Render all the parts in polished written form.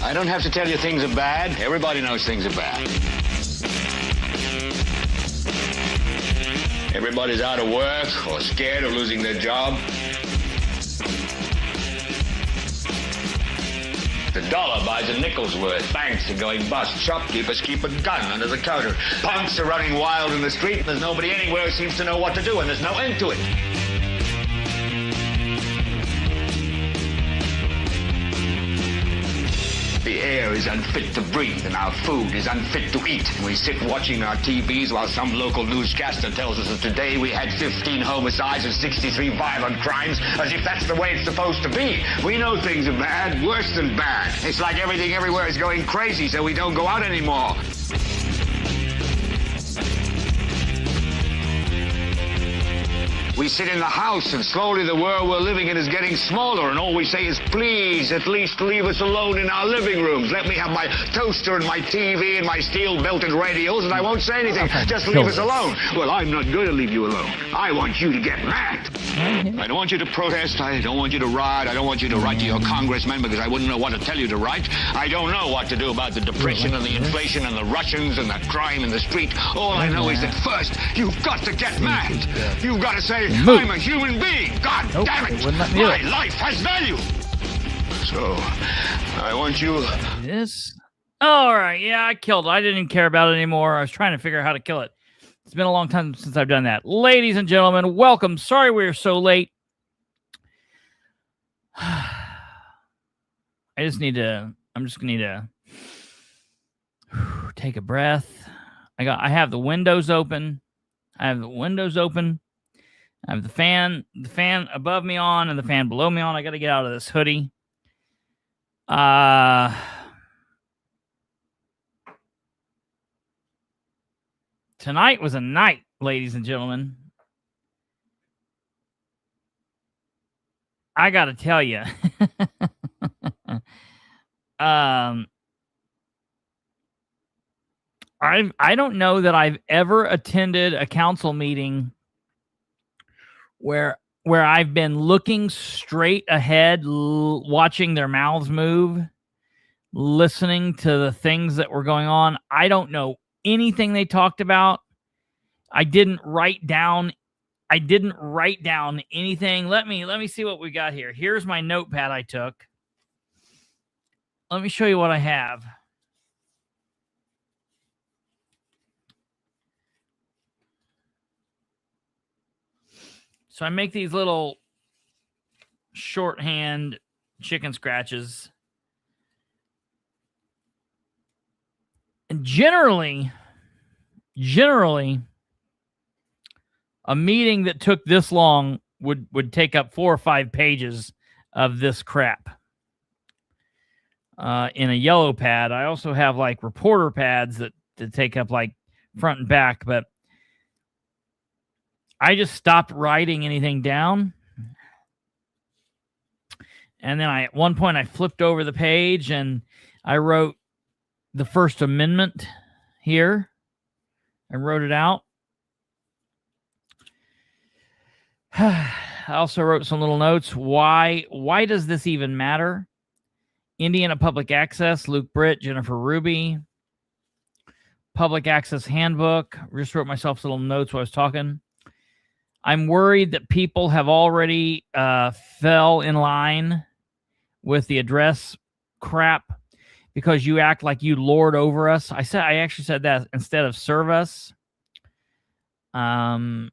I don't have to tell you things are bad. Everybody knows things are bad. Everybody's out of work or scared of losing their job. The dollar buys a nickel's worth. Banks are going bust. Shopkeepers keep a gun under the counter. Punks are running wild in the street, and there's nobody anywhere who seems to know what to do, and there's no end to it. The air is unfit to breathe, and our food is unfit to eat. And we sit watching our TVs while some local newscaster tells us that today we had 15 homicides and 63 violent crimes, as if that's the way it's supposed to be. We know things are bad, worse than bad. It's like everything everywhere is going crazy, so we don't go out anymore. We sit in the house, and slowly the world we're living in is getting smaller, and all we say is, please, at least leave us alone in our living rooms. Let me have my toaster and my TV and my steel-belted radios, and I won't say anything. Just leave us alone. Well, I'm not going to leave you alone. I want you to get mad. I don't want you to protest. I don't want you to riot. I don't want you to write to your congressman, because I wouldn't know what to tell you to write. I don't know what to do about the depression and the inflation and the Russians and the crime in the street. All I know is that first, you've got to get mad. You've got to say, I'm a human being. God damn it. My life has value. So, I want you... This? All right. Yeah, I killed it. I didn't even care about it anymore. I was trying to figure out how to kill it. It's been a long time since I've done that. Ladies and gentlemen, welcome. Sorry we were so late. I'm just going to need to take a breath. I have the windows open. I have the fan above me on and the fan below me on. I got to get out of this hoodie. Tonight was a night, ladies and gentlemen. I got to tell you. I don't know that I've ever attended a council meeting where I've been looking straight ahead, watching their mouths move, listening to the things that were going on. I don't know anything they talked about. I didn't write down anything. Let me see what we got here. Here's my notepad I took. Let me show you what I have. So I make these little shorthand chicken scratches. And generally, a meeting that took this long would take up 4 or 5 pages of this crap. In a yellow pad. I also have like reporter pads that take up like front and back, but I just stopped writing anything down. And then at one point I flipped over the page and I wrote the First Amendment here. I wrote it out. I also wrote some little notes. Why does this even matter? Indiana Public Access, Luke Britt, Jennifer Ruby. Public Access Handbook. Just wrote myself little notes while I was talking. I'm worried that people have already fell in line with the address crap because you act like you lord over us. I actually said that instead of serve us. 2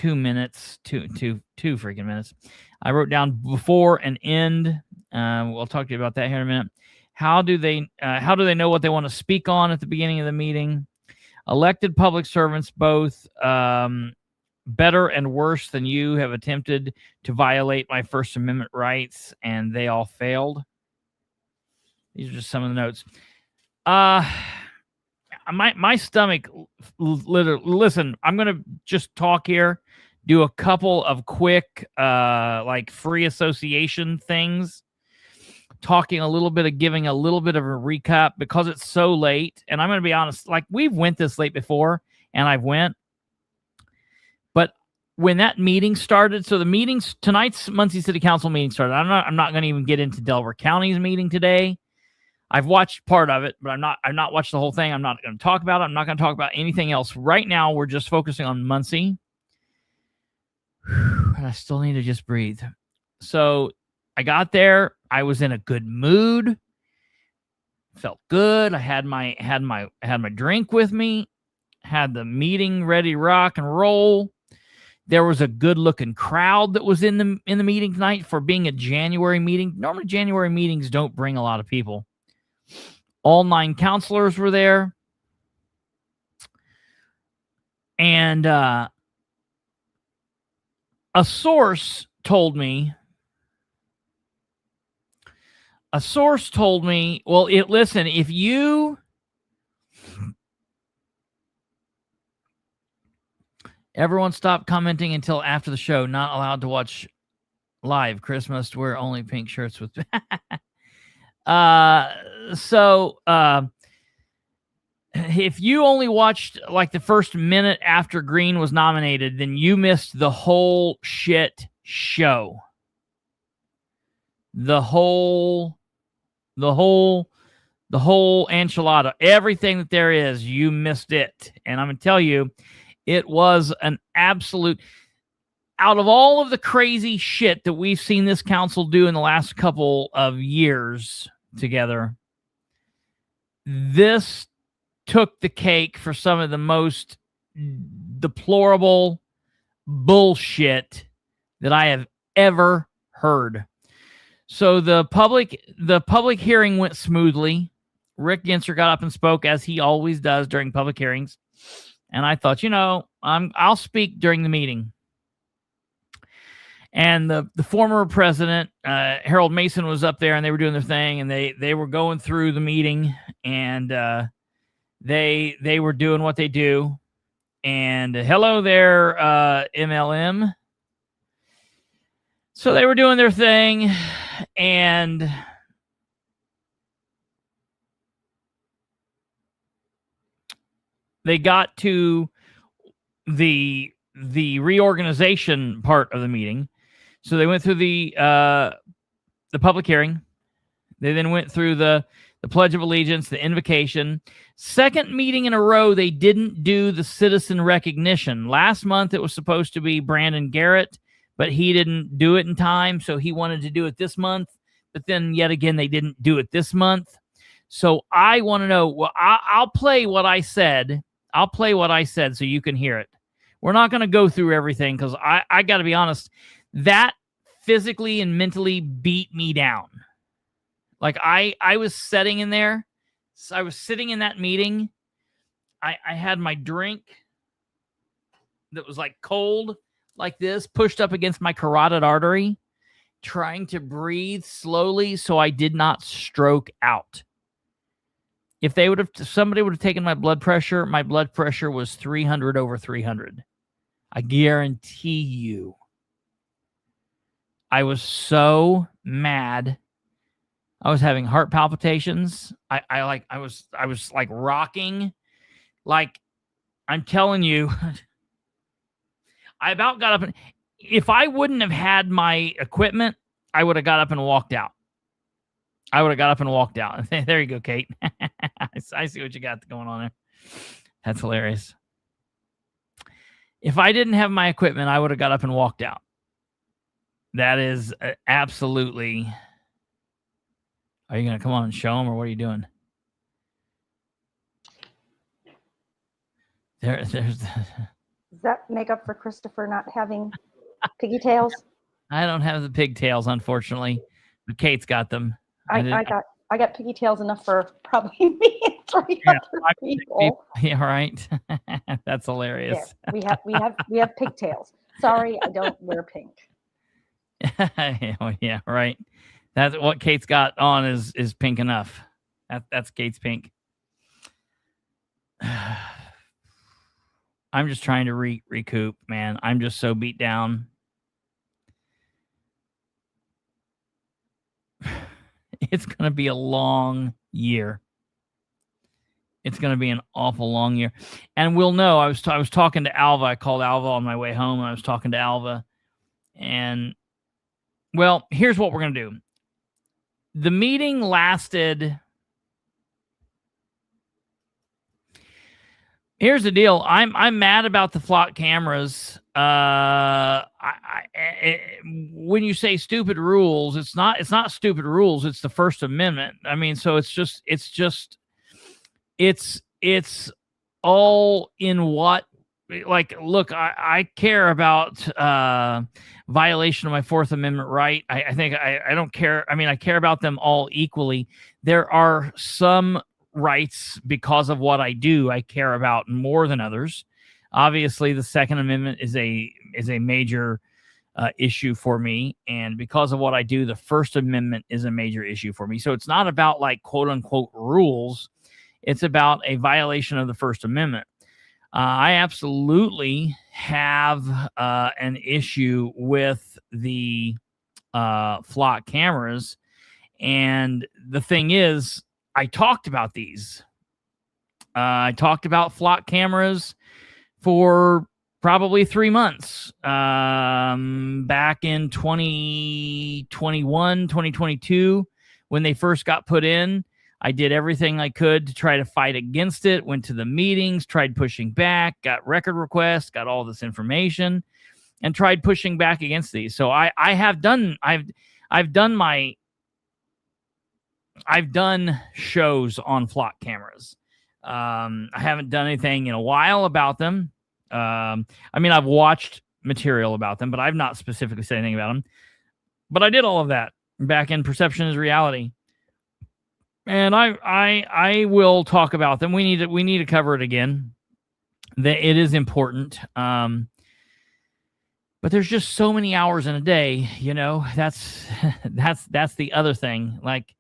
minutes, two freaking minutes. I wrote down before and end. We'll talk to you about that here in a minute. How do they know what they want to speak on at the beginning of the meeting? Elected public servants, both better and worse than you, have attempted to violate my First Amendment rights, and they all failed. These are just some of the notes. My stomach, literally, listen, I'm going to just talk here, do a couple of quick, like free association things, giving a little bit of a recap because it's so late. And I'm going to be honest, like we've went this late before and I've went, but when that meeting started, so the meetings, tonight's Muncie City Council meeting started. I'm not going to even get into Delaware County's meeting today. I've watched part of it, but I've not watched the whole thing. I'm not going to talk about it. I'm not going to talk about anything else. Right now, we're just focusing on Muncie. And I still need to just breathe. So I got there. I was in a good mood. Felt good. I had my drink with me. Had the meeting ready to rock and roll. There was a good-looking crowd that was in the meeting tonight for being a January meeting. Normally, January meetings don't bring a lot of people. All 9 counselors were there. And a source told me, well, listen, if you... Everyone stop commenting until after the show. Not allowed to watch live. Chris must wear only pink shirts with... if you only watched like the first minute after Green was nominated, then you missed the whole shit show. The whole enchilada. Everything that there is, you missed it. And I'm going to tell you, it was an absolute... Out of all of the crazy shit that we've seen this council do in the last couple of years together, this took the cake for some of the most deplorable bullshit that I have ever heard. So the public hearing went smoothly. Rick Ginser got up and spoke, as he always does during public hearings. And I thought, I'll speak during the meeting. And the former president, Harold Mason, was up there, and they were doing their thing, and they were going through the meeting, and they were doing what they do. And hello there, MLM. So they were doing their thing, and they got to the reorganization part of the meeting. So they went through the public hearing. They then went through the Pledge of Allegiance, the invocation. Second meeting in a row, they didn't do the citizen recognition. Last month, it was supposed to be Brandon Garrett, but he didn't do it in time, so he wanted to do it this month. But then, yet again, they didn't do it this month. So I want to know, well, I'll play what I said. I'll play what I said so you can hear it. We're not going to go through everything because I got to be honest, that physically and mentally beat me down. Like I was sitting in there. So I was sitting in that meeting. I had my drink that was like cold, like this, pushed up against my carotid artery, trying to breathe slowly so I did not stroke out. If somebody would have taken my blood pressure was 300 over 300. I guarantee you. I was so mad. I was having heart palpitations. I was like rocking. Like, I'm telling you, I about got up, and if I wouldn't have had my equipment, I would have got up and walked out. There you go, Kate. I see what you got going on there. That's hilarious. If I didn't have my equipment, I would have got up and walked out. That is absolutely... Are you going to come on and show them, or what are you doing? There's... Does that make up for Kristopher not having piggy tails? I don't have the pigtails, unfortunately, but Kate's got them. I got piggy tails enough for probably me and 3 other people. Yeah, right. That's hilarious. Yeah, we have pigtails. Sorry, I don't wear pink. Yeah, right. That's what Kate's got on is pink enough. That's Kate's pink. I'm just trying to recoup, man. I'm just so beat down. It's going to be a long year. It's going to be an awful long year. And we'll know. I was talking to Alva. I called Alva on my way home, and I was talking to Alva. And, well, here's what we're going to do. The meeting lasted Here's the deal. I'm mad about the flock cameras. When you say stupid rules, it's not stupid rules. It's the First Amendment. I mean, so it's all in what, like, look, I care about violation of my Fourth Amendment right. I think I don't care. I mean, I care about them all equally. There are some rights because of what I do I care about more than others. Obviously, the Second Amendment is a major issue for me, and because of what I do, the First Amendment is a major issue for me. So it's not about like quote unquote rules. It's about a violation of the First Amendment. I absolutely have an issue with the flock cameras, and the thing is, I talked about these. I talked about flock cameras for probably 3 months. Back in 2021, 2022, when they first got put in, I did everything I could to try to fight against it, went to the meetings, tried pushing back, got record requests, got all this information, and tried pushing back against these. So I've done shows on flock cameras. I haven't done anything in a while about them. I mean, I've watched material about them, but I've not specifically said anything about them. But I did all of that back in Perception is Reality. And I will talk about them. We need to cover it again. It is important. But there's just so many hours in a day, you know. That's the other thing. Like,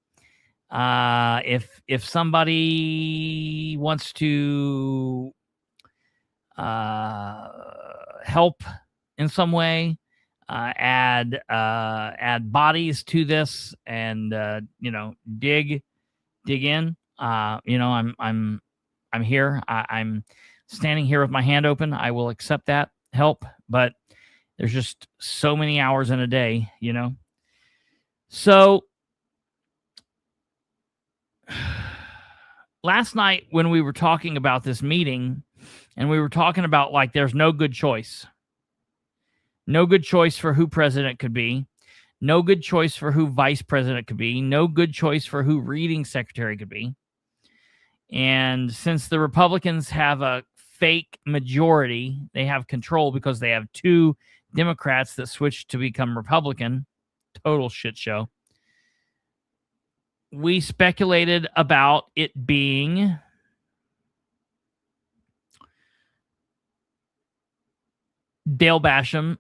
if somebody wants to help in some way, add bodies to this, and dig in, I'm here. I'm standing here with my hand open. I will accept that help, but there's just so many hours in a day, you know. So last night when we were talking about this meeting, and we were talking about, like, there's no good choice for who president could be, no good choice for who vice president could be, no good choice for who reading secretary could be. And since the Republicans have a fake majority, they have control because they have 2 Democrats that switched to become Republican. Total shit show. We speculated about it being Dale Basham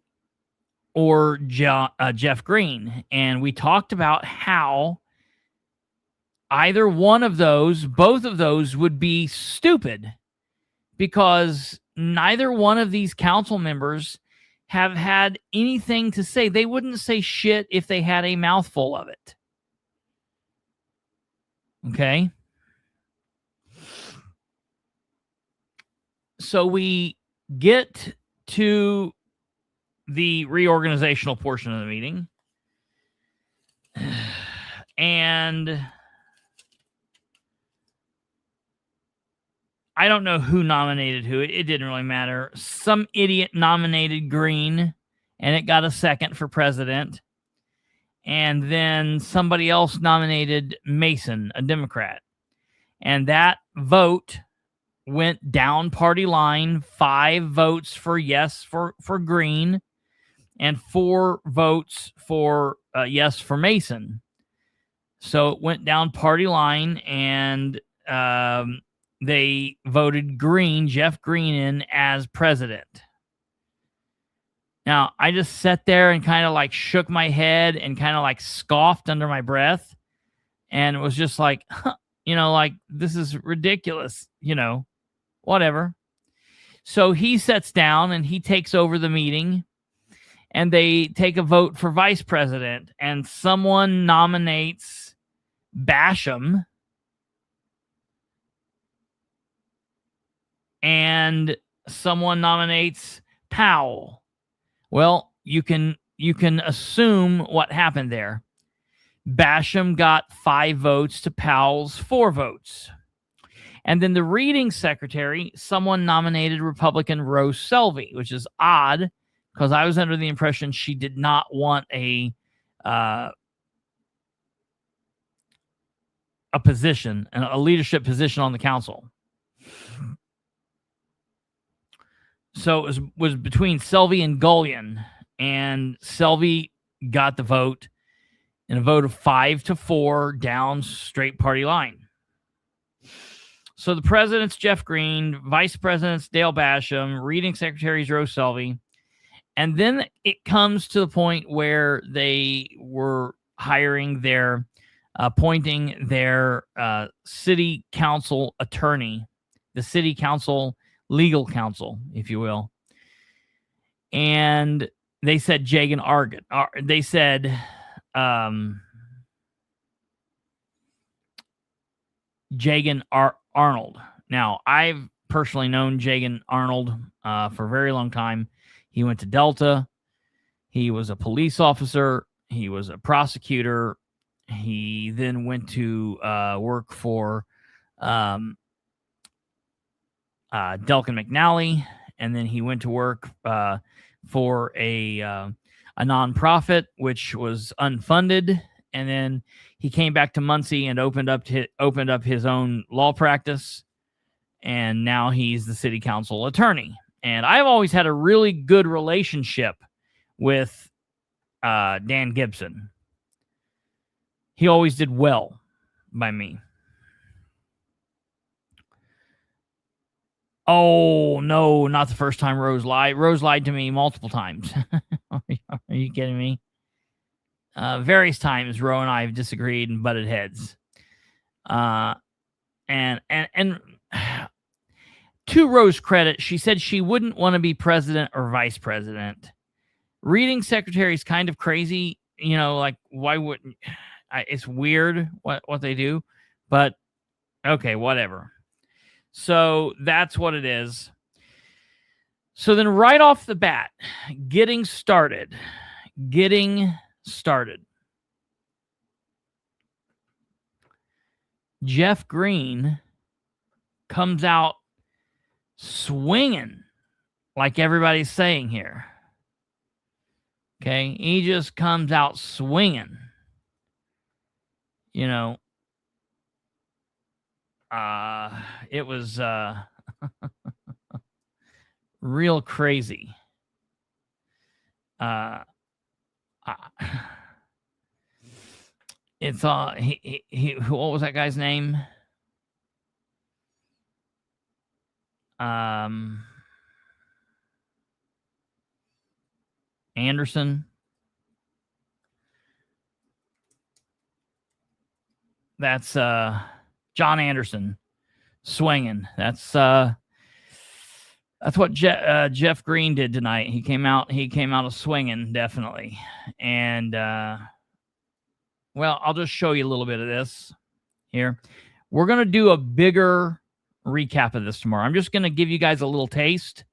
or Jeff Green. And we talked about how either one of those, both of those, would be stupid because neither one of these council members have had anything to say. They wouldn't say shit if they had a mouthful of it. Okay? So we get to the reorganizational portion of the meeting, and I don't know who nominated who. It didn't really matter. Some idiot nominated Green, and it got a second for president. And then somebody else nominated Mason, a Democrat. And that vote went down party line. 5 votes for yes for Green, and 4 votes for yes for Mason. So it went down party line, and they voted Green, Jeff Green, in as president. Now, I just sat there and kind of like shook my head and kind of like scoffed under my breath. And it was just like, like, this is ridiculous, whatever. So he sits down and he takes over the meeting, and they take a vote for vice president, and someone nominates Basham, and someone nominates Powell. Well, you can assume what happened there. Basham got 5 votes to Powell's 4 votes. And then the reading secretary, someone nominated Republican Rose Selvey, which is odd because I was under the impression she did not want a position, a leadership position on the council. So it was between Selvey and Gullion, and Selvey got the vote in a vote of 5-4 down straight party line. So the president's Jeff Green, vice president's Dale Basham, reading secretary's Rose Selvey. And then it comes to the point where they were appointing their city council attorney, the city council legal counsel, if you will. And they said Jagan Argott. They said Jagan Arnold. Now, I've personally known Jagan Arnold for a very long time. He went to Delta. He was a police officer. He was a prosecutor. He then went to work for Delkin McNally, and then he went to work for a nonprofit which was unfunded, and then he came back to Muncie and opened up his own law practice, and now he's the city council attorney. And I've always had a really good relationship with Dan Gibson. He always did well by me. Oh, no, not the first time Rose lied. Rose lied to me multiple times. Are you kidding me? Various times, Ro and I have disagreed and butted heads. And to Rose's credit, she said she wouldn't want to be president or vice president. Reading secretary is kind of crazy. You know, like, why wouldn't... It's weird what they do, but okay, whatever. So that's what it is. So then right off the bat, getting started. Jeff Green comes out swinging, like everybody's saying here. Okay, he just comes out swinging. You know, it was real crazy. It's he what was that guy's name? Anderson. That's John Anderson swinging. That's what Jeff Green did tonight. He came out of swinging, definitely. And well, I'll just show you a little bit of this here. We're going to do a bigger recap of this tomorrow. I'm just going to give you guys a little taste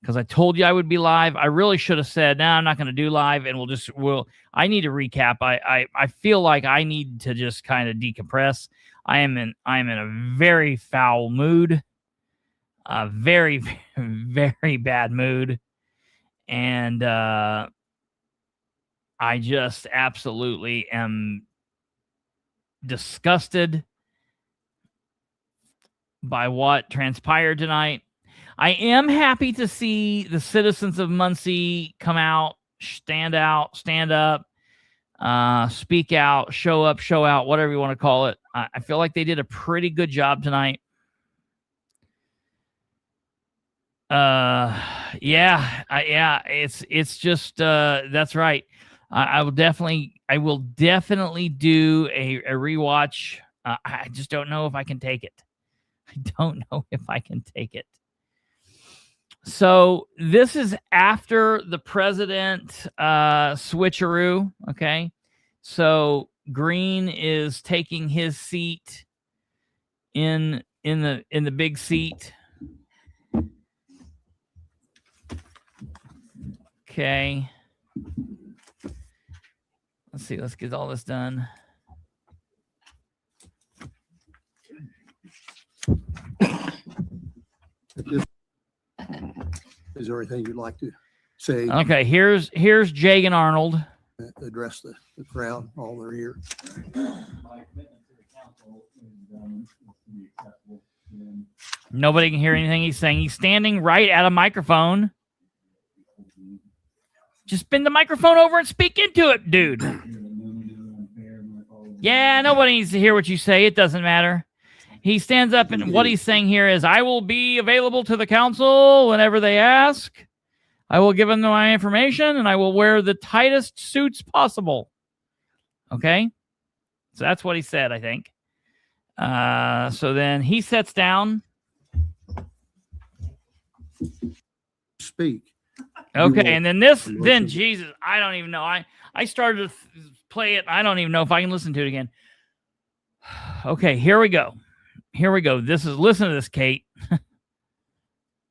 because I told you I would be live. I really should have said, no, I'm not going to do live, and I need to recap. I feel like I need to just kind of decompress. I am in a very foul mood, a very, very bad mood, and I just absolutely am disgusted by what transpired tonight. I am happy to see the citizens of Muncie come out, stand up, speak out, show up, show out, whatever you want to call it. I feel like they did a pretty good job tonight. It's just that's right. I will definitely do a rewatch. I just don't know if I can take it. So this is after the president switcheroo. Okay, so Green is taking his seat in the big seat. Okay. Let's see. Let's get all this done. Is there anything you'd like to say? Okay, here's Jagan Arnold. Address the crowd, all their ear. Nobody can hear anything he's saying. He's standing right at a microphone. Just bend the microphone over and speak into it, dude. Yeah, nobody needs to hear what you say. It doesn't matter. He stands up, and what he's saying here is, I will be available to the council whenever they ask. I will give them my information, and I will wear the tightest suits possible. Okay? So that's what he said, I think. So then he sits down. Speak. Okay, and then Jesus, I don't even know. I started to play it. I don't even know if I can listen to it again. Okay, here we go. Listen to this, Kate.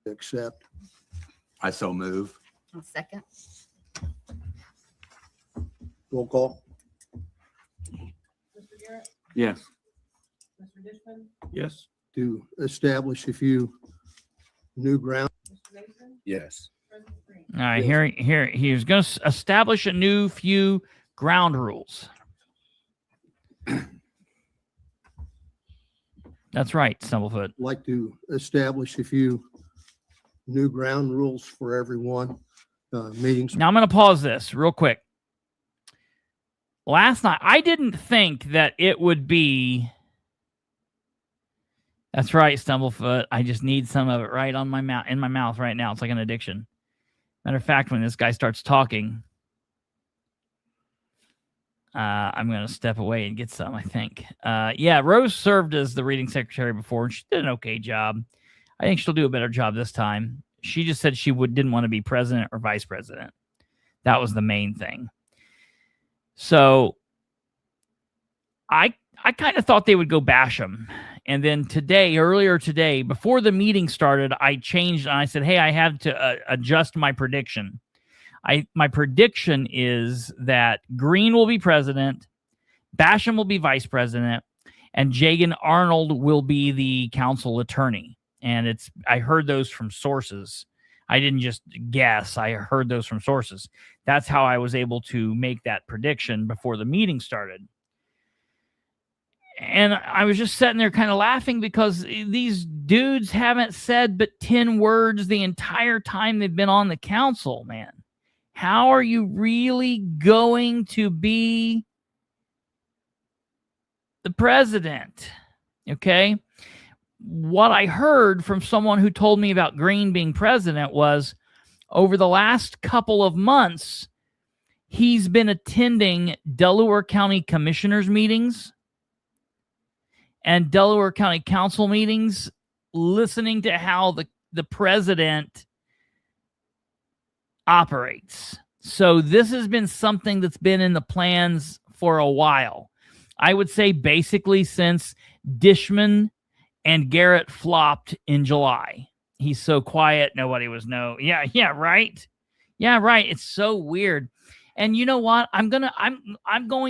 Accept. I so move. I'll second. Roll call. Mr. Garrett, Yes. Mr. Dishman, Yes. To establish a few new ground. Mr. Mason, Yes. President Green. All right, here he was going to establish a new few ground rules. That's right, Stumblefoot. Like to establish a few new ground rules for everyone. Meetings. Now I'm going to pause this real quick. Last night, I didn't think that it would be. That's right, Stumblefoot. I just need some of it right on my mouth, in my mouth right now. It's like an addiction. Matter of fact, when this guy starts talking, I'm going to step away and get some, I think. Yeah, Rose served as the reading secretary before, and she did an okay job. I think she'll do a better job this time. She just said she didn't want to be president or vice president. That was the main thing. So I kind of thought they would go bash him. And then earlier today, before the meeting started, I changed and I said, hey, I had to adjust my prediction. My prediction is that Green will be president, Basham will be vice president, and Jagan Arnold will be the council attorney. And I heard those from sources. I didn't just guess. I heard those from sources. That's how I was able to make that prediction before the meeting started. And I was just sitting there kind of laughing because these dudes haven't said but 10 words the entire time they've been on the council, man. How are you really going to be the president? Okay. What I heard from someone who told me about Green being president was over the last couple of months, he's been attending Delaware County commissioners meetings and Delaware County council meetings, listening to how the president operates. So this has been something that's been in the plans for a while. I would say basically since Dishman and Garrett flopped in July. He's so quiet, nobody was Yeah, right. Yeah, right. It's so weird. And you know what? I'm going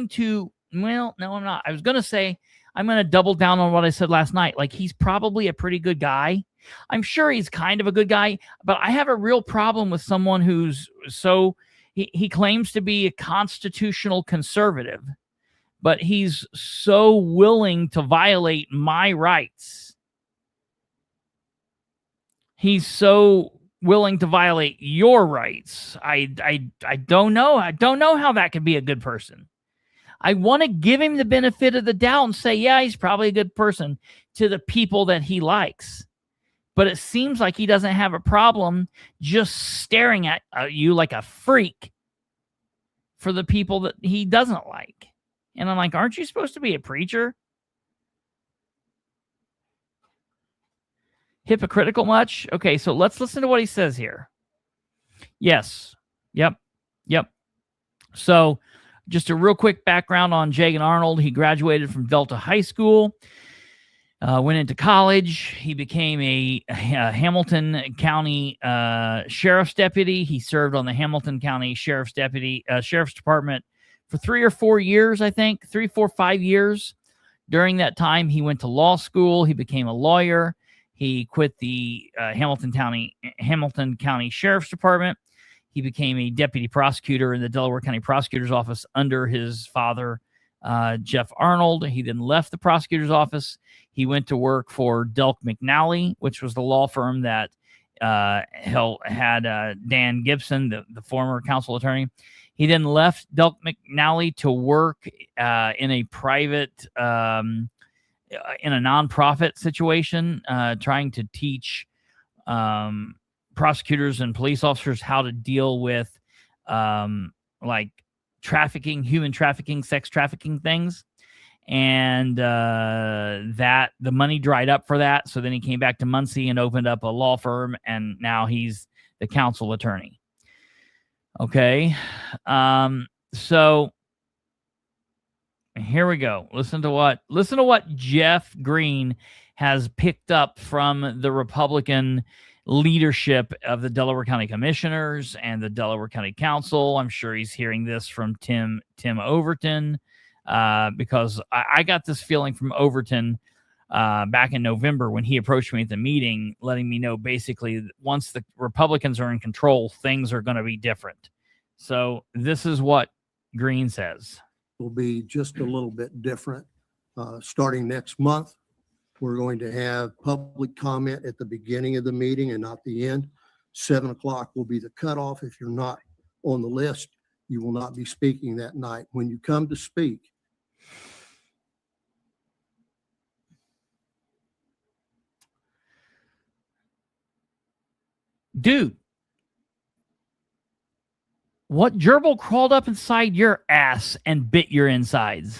to, well, no, I'm not. I was going to say, I'm going to double down on what I said last night. Like, he's probably a pretty good guy. I'm sure he's kind of a good guy, but I have a real problem with someone who's he claims to be a constitutional conservative, but he's so willing to violate my rights. He's so willing to violate your rights. I don't know. I don't know how that could be a good person. I want to give him the benefit of the doubt and say, yeah, he's probably a good person to the people that he likes. But it seems like he doesn't have a problem just staring at you like a freak for the people that he doesn't like. And I'm like, aren't you supposed to be a preacher? Hypocritical much? Okay, so let's listen to what he says here. Yes. Yep. So just a real quick background on Jagan Arnold. He graduated from Delta High School, went into college. He became a Hamilton County Sheriff's Deputy. He served on the Hamilton County Sheriff's Department for 3 or 4 years, I think. 3, 4, 5 years. During that time, he went to law school. He became a lawyer. He quit the Hamilton County Sheriff's Department. He became a deputy prosecutor in the Delaware County Prosecutor's Office under his father, Jeff Arnold. He then left the prosecutor's office. He went to work for Delk McNally, which was the law firm that had Dan Gibson, the former council attorney. He then left Delk McNally to work in a private, in a nonprofit situation, trying to teach prosecutors and police officers how to deal with like trafficking, human trafficking, sex trafficking things. And that the money dried up for that. So then he came back to Muncie and opened up a law firm, and now he's the council attorney. Okay. So here we go. Listen to what Jeff Green has picked up from the Republican leadership of the Delaware County Commissioners and the Delaware County Council. I'm sure he's hearing this from Tim Overton, because I got this feeling from Overton back in November when he approached me at the meeting, letting me know basically that once the Republicans are in control, things are going to be different. So this is what Green says. Will be just a little bit different. Starting next month, we're going to have public comment at the beginning of the meeting and not the end. 7 o'clock will be the cutoff. If you're not on the list, you will not be speaking that night. When you come to speak, dude, what gerbil crawled up inside your ass and bit your insides?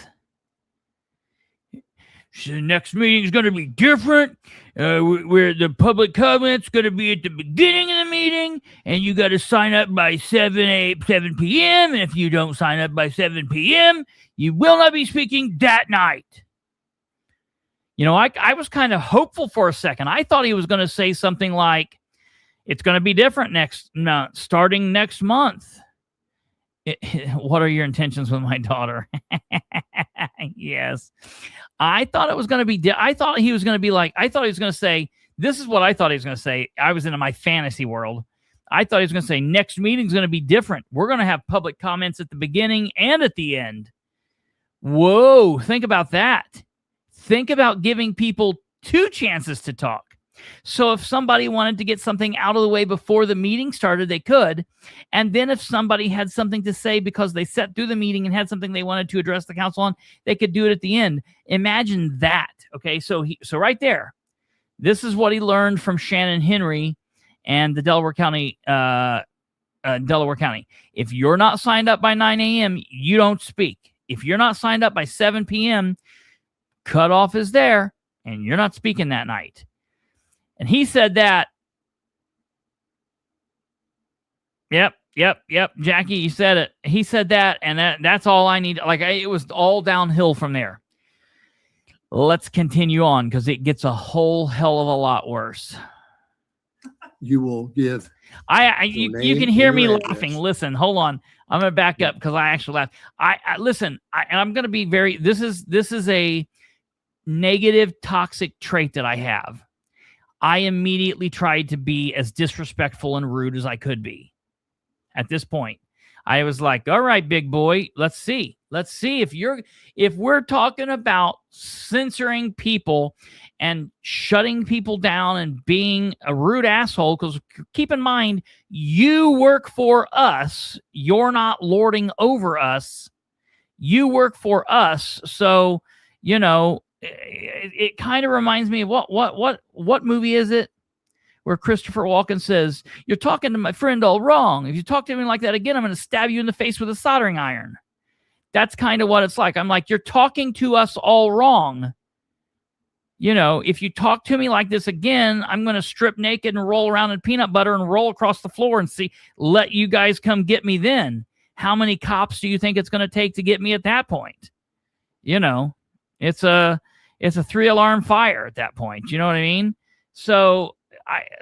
So the next meeting is going to be different. Where the public comment's going to be at the beginning of the meeting, and you got to sign up by 7 p.m. And if you don't sign up by 7 p.m., you will not be speaking that night. You know, I was kind of hopeful for a second. I thought he was going to say something like, it's going to be different next month, starting next month. What are your intentions with my daughter? Yes. I thought it was going to be, I thought he was going to say, this is what I thought he was going to say. I was in my fantasy world. I thought he was going to say, next meeting's going to be different. We're going to have public comments at the beginning and at the end. Whoa, think about that. Think about giving people 2 chances to talk. So if somebody wanted to get something out of the way before the meeting started, they could. And then if somebody had something to say because they sat through the meeting and had something they wanted to address the council on, they could do it at the end. Imagine that. Okay, so right there, this is what he learned from Shannon Henry and the Delaware County. If you're not signed up by 9 a.m., you don't speak. If you're not signed up by 7 p.m., cutoff is there, and you're not speaking that night. And he said that. Yep. Jackie, you said it. He said that, and that's all I need. It was all downhill from there. Let's continue on because it gets a whole hell of a lot worse. you will give. You can hear me laughing. Listen, hold on. I'm going to back up because I actually laughed. Listen, and I'm going to be very, this is a negative, toxic trait that I have. I immediately tried to be as disrespectful and rude as I could be. At this point, I was like, all right, big boy, let's see if we're talking about censoring people and shutting people down and being a rude asshole, because keep in mind, you work for us. You're not lording over us. You work for us. So, you know, it kind of reminds me of what movie is it where Kristopher Walken says, you're talking to my friend all wrong. If you talk to me like that again, I'm going to stab you in the face with a soldering iron. That's kind of what it's like. I'm like, you're talking to us all wrong. You know, if you talk to me like this again, I'm going to strip naked and roll around in peanut butter and roll across the floor and let you guys come get me then. How many cops do you think it's going to take to get me at that point? You know, it's a 3-alarm fire at that point. You know what I mean? So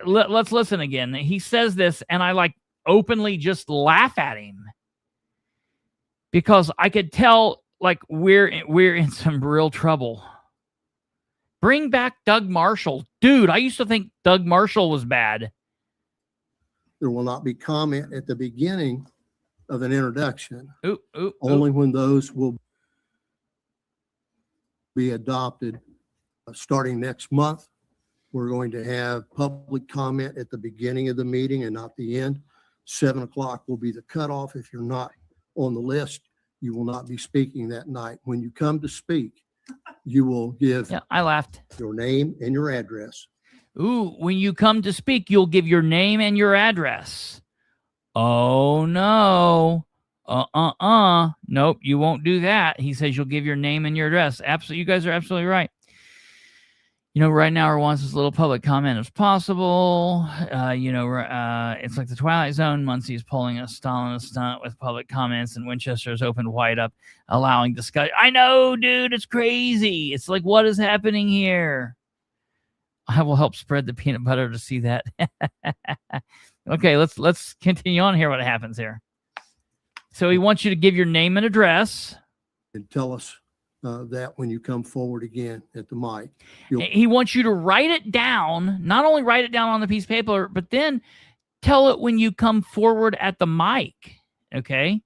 let's listen again. He says this, and I openly just laugh at him because I could tell we're in some real trouble. Bring back Doug Marshall. Dude, I used to think Doug Marshall was bad. There will not be comment at the beginning of an introduction. Ooh. Only when those will be adopted. Starting next month, we're going to have public comment at the beginning of the meeting and not the end. 7 o'clock will be the cutoff. If you're not on the list, you will not be speaking that night. When you come to speak, you will give Yeah, I laughed. your name and your address. Ooh, when you come to speak, you'll give your name and your address. Oh, no. Nope, you won't do that. He says you'll give your name and your address. Absolutely. You guys are absolutely right. You know, right now, wants as little public comment as possible. It's like the Twilight Zone. Muncie is pulling a Stalin stunt with public comments, and Winchester is opened wide up, allowing discussion. I know, dude, it's crazy. It's like, what is happening here? I will help spread the peanut butter to see that. Okay, let's continue on here. What happens here? So he wants you to give your name and address. And tell us that when you come forward again at the mic. He wants you to write it down, not only write it down on the piece of paper, but then tell it when you come forward at the mic. Okay?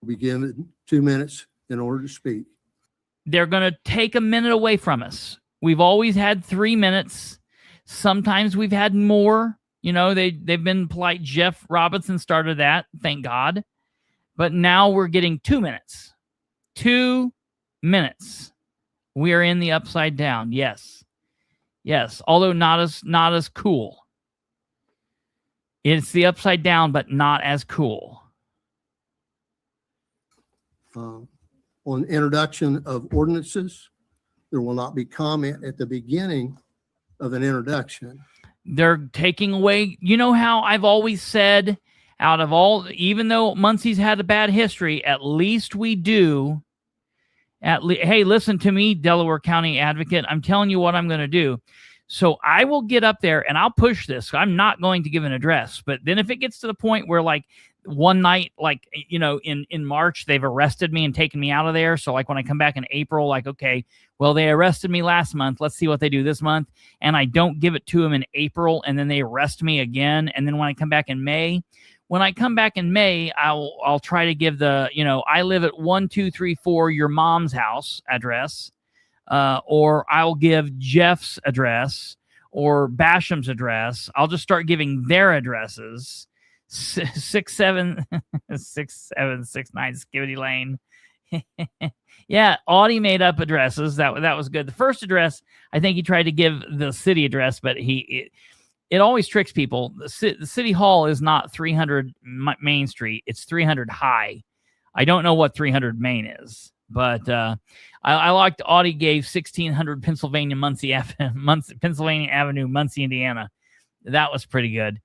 You'll be given 2 minutes in order to speak. They're going to take a minute away from us. We've always had 3 minutes. Sometimes we've had more. You know, they've been polite. Jeff Robinson started that, thank God. But now we're getting 2 minutes. 2 minutes. We are in the upside down. Yes. Although not as cool. It's the upside down, but not as cool. On introduction of ordinances, there will not be comment at the beginning of an introduction. They're taking away, you know how I've always said, out of all, even though Muncie's had a bad history, at least we do. Hey, listen to me, Delaware County Advocate. I'm telling you what I'm going to do. So I will get up there and I'll push this. I'm not going to give an address. But then if it gets to the point where, like, one night, like, you know, in March, they've arrested me and taken me out of there. So, like, when I come back in April, like, okay, well, they arrested me last month. Let's see what they do this month. And I don't give it to them in April, and then they arrest me again. And then when I come back in May, I'll try to give the, you know, I live at 1234 your mom's house address, or I'll give Jeff's address or Basham's address. I'll just start giving their addresses. 6769 Skibidi Lane. Yeah, Audie made up addresses. That was good. The first address, I think he tried to give the city address, but it always tricks people. The city hall is not 300 Main Street. It's 300 High. I don't know what 300 Main is, but I liked Audie gave 1600 Pennsylvania Avenue, Muncie, Indiana. That was pretty good.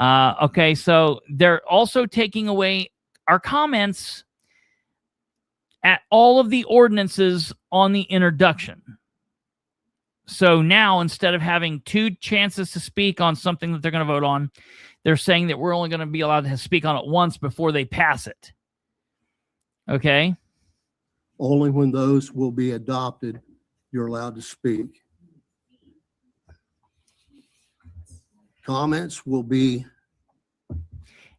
Okay, so they're also taking away our comments at all of the ordinances on the introduction. So now, instead of having 2 chances to speak on something that they're going to vote on, they're saying that we're only going to be allowed to speak on it once before they pass it. Okay? Only when those will be adopted, you're allowed to speak. Comments will be.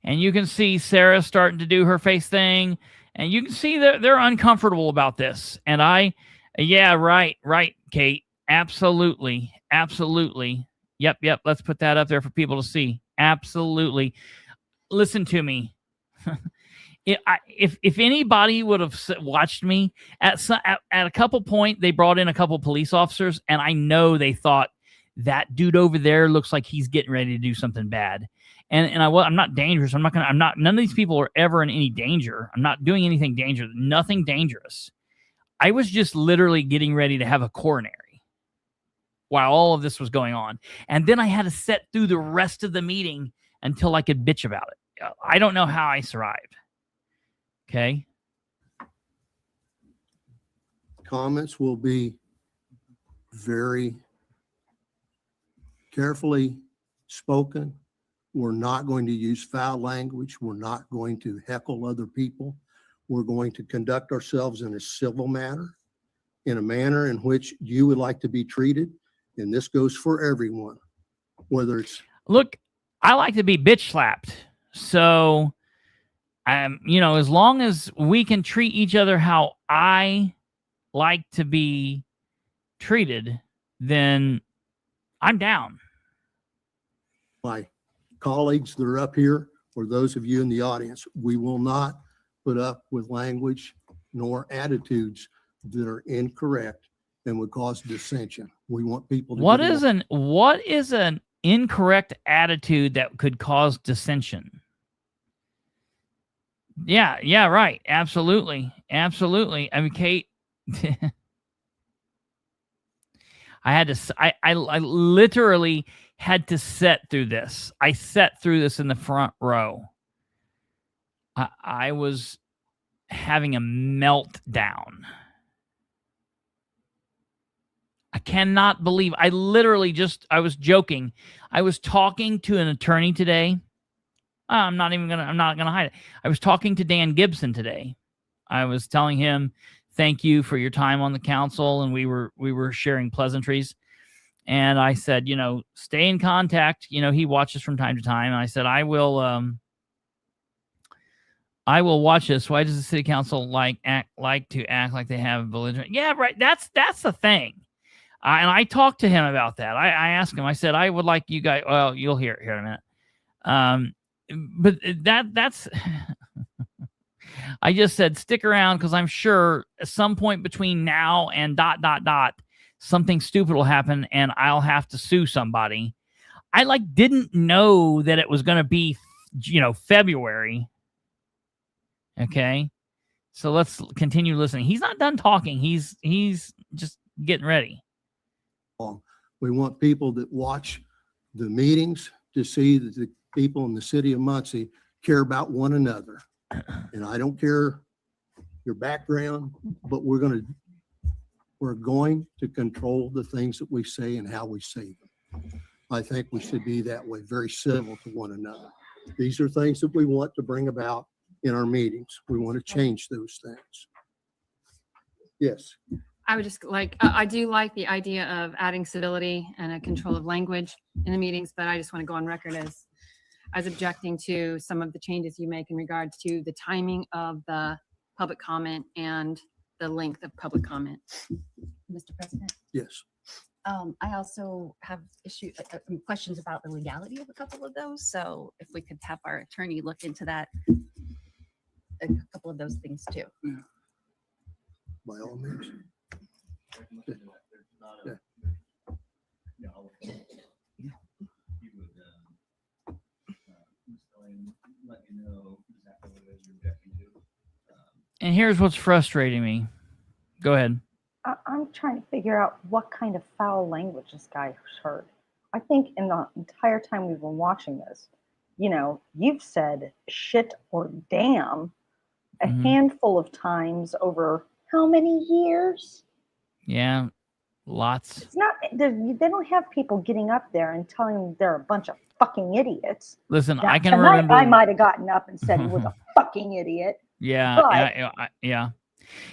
And you can see Sarah starting to do her face thing. And you can see that they're uncomfortable about this. And yeah, right, Kate. Absolutely. Yep. Let's put that up there for people to see. Absolutely. Listen to me. If anybody would have watched me at a couple point, they brought in a couple police officers, and I know they thought that dude over there looks like he's getting ready to do something bad. And I'm not dangerous. None of these people are ever in any danger. I'm not doing anything dangerous. Nothing dangerous. I was just literally getting ready to have a coronary while all of this was going on. And then I had to sit through the rest of the meeting until I could bitch about it. I don't know how I survived. Okay. Comments will be very carefully spoken. We're not going to use foul language. We're not going to heckle other people. We're going to conduct ourselves in a civil manner. in a manner in which you would like to be treated. And this goes for everyone, whether it's Look, I like to be bitch slapped. So, as long as we can treat each other how I like to be treated, then I'm down. my colleagues that are up here or those of you in the audience, we will not put up with language nor attitudes that are incorrect and would cause dissension. We want people to What get is an incorrect attitude that could cause dissension? Yeah, right. Absolutely. I mean, Kate, I literally had to sit through this. I sat through this in the front row. I was having a meltdown. I cannot believe, I was joking. I was talking to an attorney today. I'm not going to hide it. I was talking to Dan Gibson today. I was telling him, thank you for your time on the council. And we were sharing pleasantries. And I said, stay in contact. He watches from time to time. And I said, I will watch this. Why does the city council like to act like they have belligerent? Yeah, right. That's the thing. And I talked to him about that. I asked him, I said, I would like you guys, well, you'll hear it here in a minute. But that's, I just said, stick around because I'm sure at some point between now and ... something stupid will happen and I'll have to sue somebody. I didn't know that it was going to be, February. Okay. So let's continue listening. He's not done talking. He's just getting ready. We want people that watch the meetings to see that the people in the city of Muncie care about one another. And I don't care your background, but we're going to control the things that we say and how we say them. I think we should be that way, very civil to one another. These are things that we want to bring about in our meetings. We want to change those things. Yes. I would just I do like the idea of adding civility and a control of language in the meetings, but I just want to go on record as objecting to some of the changes you make in regards to the timing of the public comment and the length of public comment. Mr. President? Yes. I also have questions about the legality of a couple of those. So if we could have our attorney look into that, a couple of those things too. By all means. Yeah. And here's what's frustrating me. Go ahead. I'm trying to figure out what kind of foul language this guy heard. I think in the entire time we've been watching this, you've said shit or damn a handful of times over how many years? Yeah, lots. It's not, they don't have people getting up there and telling them they're a bunch of fucking idiots. Listen, Now, I can tonight remember. I might have gotten up and said he was a fucking idiot. Yeah.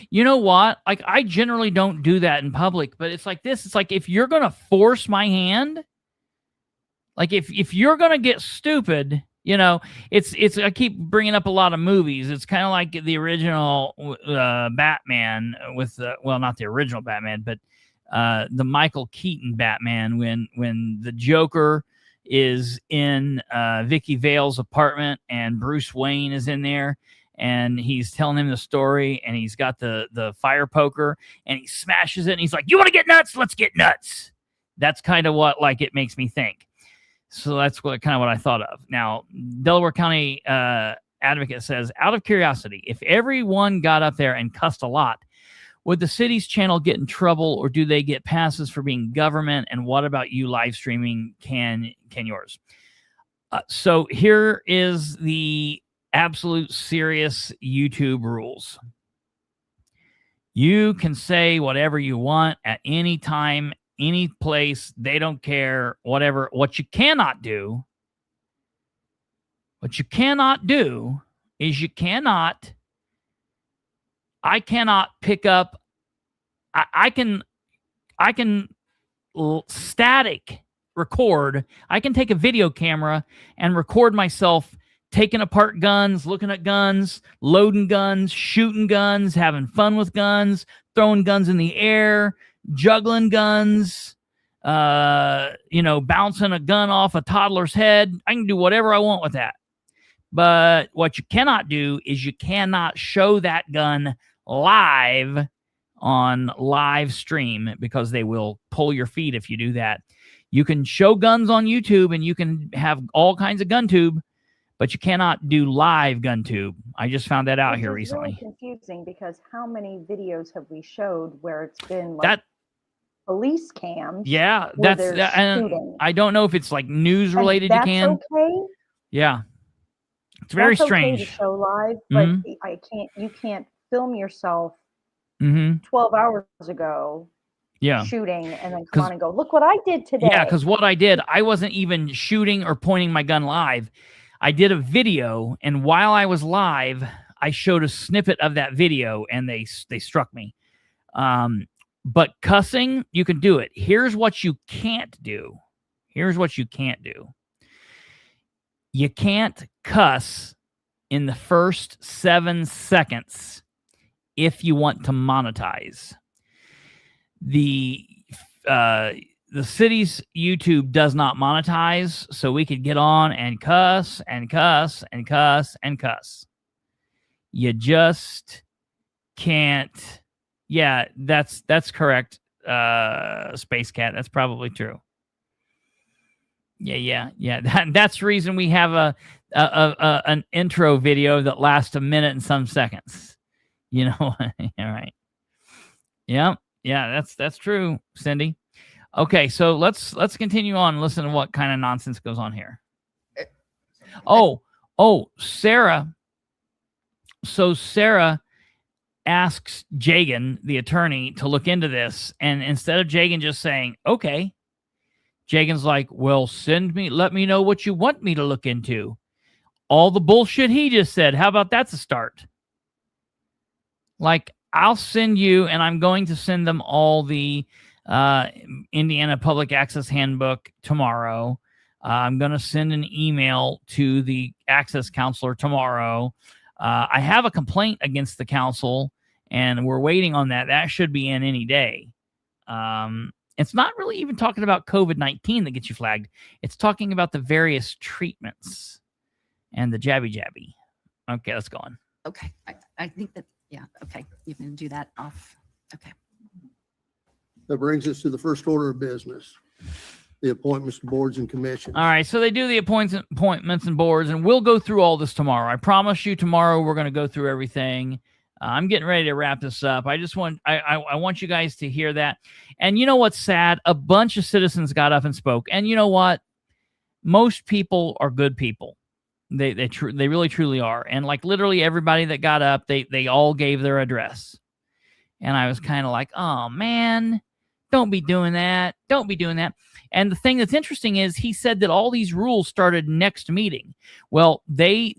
You know what? I generally don't do that in public, but it's like this. It's like if you're going to force my hand, if you're going to get stupid, it's I keep bringing up a lot of movies. It's kind of like the original Batman with not the original Batman, but the Michael Keaton Batman when the Joker is in Vicky Vale's apartment and Bruce Wayne is in there and he's telling him the story and he's got the fire poker and he smashes it and he's like, "You want to get nuts? Let's get nuts." That's kind of what it makes me think. So that's what I thought of. Now, Delaware County Advocate says, out of curiosity, if everyone got up there and cussed a lot, would the city's channel get in trouble or do they get passes for being government? And what about you live streaming? Can yours? So here is the absolute serious YouTube rules. You can say whatever you want at any time, any place. They don't care, whatever. What you cannot do is I cannot pick up I can static record. I can take a video camera and record myself taking apart guns, looking at guns, loading guns, shooting guns, having fun with guns, throwing guns in the air, juggling guns, bouncing a gun off a toddler's head. I can do whatever I want with that. But what you cannot do is you cannot show that gun live on live stream, because they will pull your feed if you do that. You can show guns on YouTube and you can have all kinds of gun tube, but you cannot do live gun tube. I just found that out Which here is recently. really confusing, because how many videos have we showed where it's been like That police cams? yeah, where that's they're and shooting? I don't know if it's like news And related. You that's can, okay. yeah, it's very That's okay to strange. show live, but Mhm. you can't film yourself Mm-hmm. 12 hours ago Yeah. shooting and then 'Cause- come on and go, look what I did today. Yeah, because what I did, I wasn't even shooting or pointing my gun live. I did a video, and while I was live, I showed a snippet of that video, and they struck me. But cussing, you can do it. Here's what you can't do. Here's what you can't do. You can't cuss in the first 7 seconds if you want to monetize. The city's YouTube does not monetize, so we could get on and cuss and cuss and cuss and cuss. You just can't. Yeah, that's correct, Space Cat. That's probably true. Yeah. That's the reason we have an intro video that lasts a minute and some seconds. You know, all right. Yeah, that's true, Cindy. Okay, so let's continue on and listen to what kind of nonsense goes on here. Oh, Sarah. So Sarah asks Jagan, the attorney, to look into this, and instead of Jagan just saying, okay, Jagan's like, well, let me know what you want me to look into. All the bullshit he just said. How about that's a start? Like, I'll send you, and I'm going to send them all the Indiana Public Access Handbook tomorrow. I'm going to send an email to the access counselor tomorrow. I have a complaint against the council, and we're waiting on that. That should be in any day. It's not really even talking about COVID-19 that gets you flagged. It's talking about the various treatments and the jabby. Okay, let's go on. Okay, I think that, yeah, okay, you can do that off. Okay. That brings us to the first order of business, the appointments to boards and commissions. All right, so they do the appointments and boards, and we'll go through all this tomorrow. I promise you tomorrow we're going to go through everything. I'm getting ready to wrap this up. I just want I want you guys to hear that. And you know what's sad? A bunch of citizens got up and spoke. And you know what? Most people are good people. They really truly are. And like literally everybody that got up, they all gave their address. And I was kind of like, oh man, don't be doing that. Don't be doing that. And the thing that's interesting is he said that all these rules started next meeting. Well, they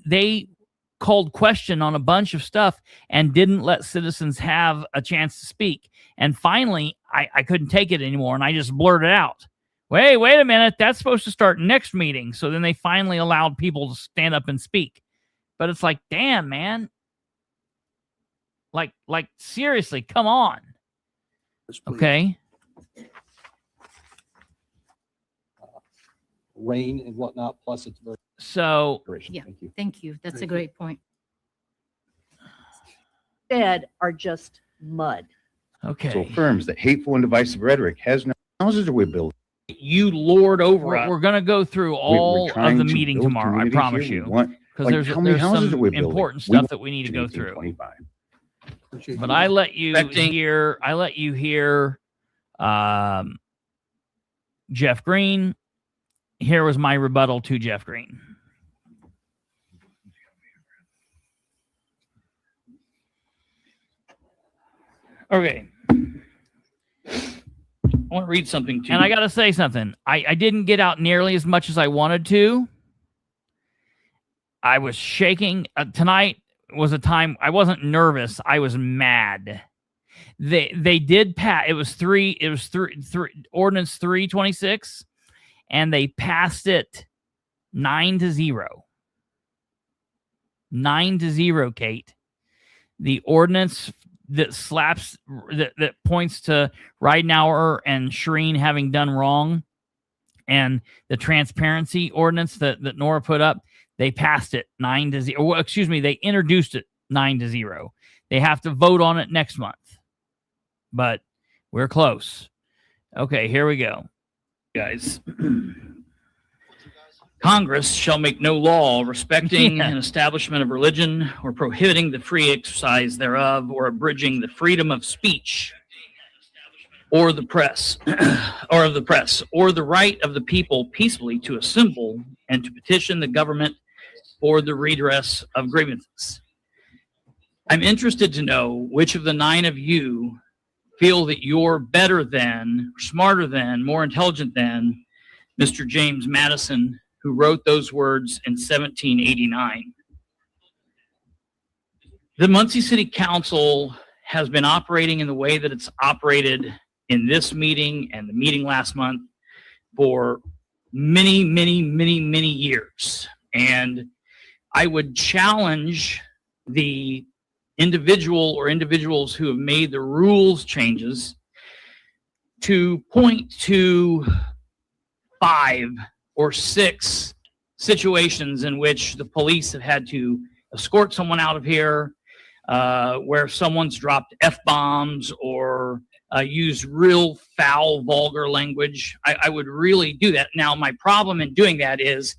called question on a bunch of stuff and didn't let citizens have a chance to speak. And finally, I couldn't take it anymore, and I just blurted out, wait a minute, that's supposed to start next meeting. So then they finally allowed people to stand up and speak. But it's like, damn, man. Like seriously, come on. Yes, please. Okay. Rain and whatnot, plus it's very So duration. Yeah. Thank you. Thank you. That's a Thank you. great point. Instead are just mud. okay. So affirms that hateful and divisive rhetoric has no houses we build. You lord over us. We're going to go through all We're of trying the to meeting build tomorrow. I community promise here. you. We want, Because like, there's how many houses some are we building? important We stuff want that we need to go through. 25. Appreciate But you. I let you Expecting- hear. I let you hear. Jeff Green. Here was my rebuttal to Jeff Green. Okay. I want to read something to you. And I got to say something. I didn't get out nearly as much as I wanted to. I was shaking. Tonight was a time I wasn't nervous. I was mad. They did pass. It was three ordinance 326, and they passed it 9-0. 9-0, Kate. The ordinance that that points to Ridenauer and Shreen having done wrong, and the transparency ordinance that Nora put up, they passed it 9-0. Well, excuse me, they introduced it 9-0. They have to vote on it next month, but we're close. Okay, here we go, guys. Congress shall make no law respecting an establishment of religion or prohibiting the free exercise thereof or abridging the freedom of speech or the press or the right of the people peacefully to assemble and to petition the government for the redress of grievances. I'm interested to know which of the 9 of you feel that you're better than, smarter than, more intelligent than Mr. James Madison, who wrote those words in 1789. The Muncie City Council has been operating in the way that it's operated in this meeting and the meeting last month for many, many, many, many years. And I would challenge the individual or individuals who have made the rules changes to point to 5 or 6 situations in which the police have had to escort someone out of here, where someone's dropped F-bombs or used real foul, vulgar language. I would really do that. Now, my problem in doing that is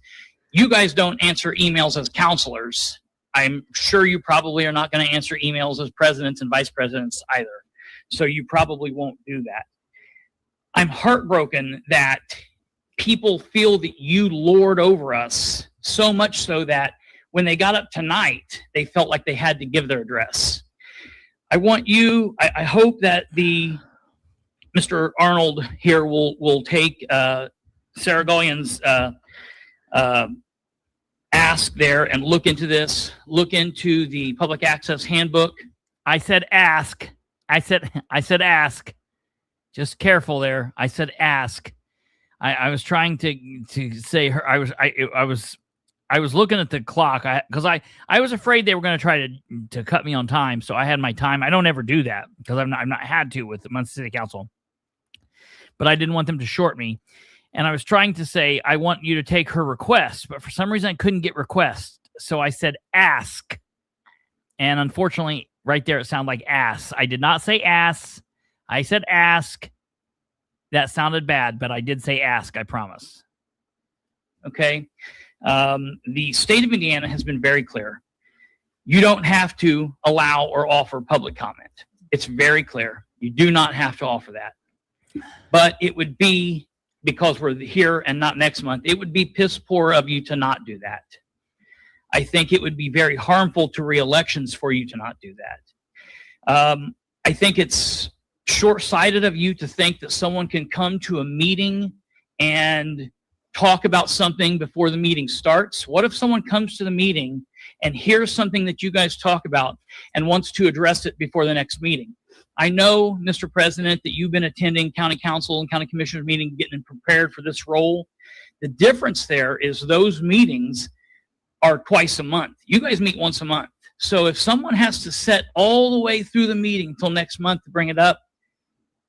you guys don't answer emails as counselors. I'm sure you probably are not going to answer emails as presidents and vice presidents either. So you probably won't do that. I'm heartbroken that people feel that you lord over us, so much so that when they got up tonight, they felt like they had to give their address. I want you, I hope that Mr. Arnold here will take Sarah Gullian's ask there and look into this, look into the public access handbook. I said ask. I said ask. Just careful there. I said ask. I was trying to say her. I was looking at the clock because I was afraid they were going to try to cut me on time. So I had my time. I don't ever do that because I've not had to with the Muncie City Council, but I didn't want them to short me. And I was trying to say, I want you to take her request, but for some reason I couldn't get request. So I said ask. And unfortunately, right there, it sounded like ass. I did not say ass. I said ask. That sounded bad, but I did say ask, I promise. Okay. The state of Indiana has been very clear. You don't have to allow or offer public comment. It's very clear. You do not have to offer that. But it would be, because we're here and not next month, it would be piss poor of you to not do that. I think it would be very harmful to re-elections for you to not do that. I think it's short-sighted of you to think that someone can come to a meeting and talk about something before the meeting starts. What if someone comes to the meeting and hears something that you guys talk about and wants to address it before the next meeting? I know, Mr. President, that you've been attending county council and county commissioners meetings, getting prepared for this role. The difference there is those meetings are twice a month. You guys meet once a month. So if someone has to sit all the way through the meeting until next month to bring it up,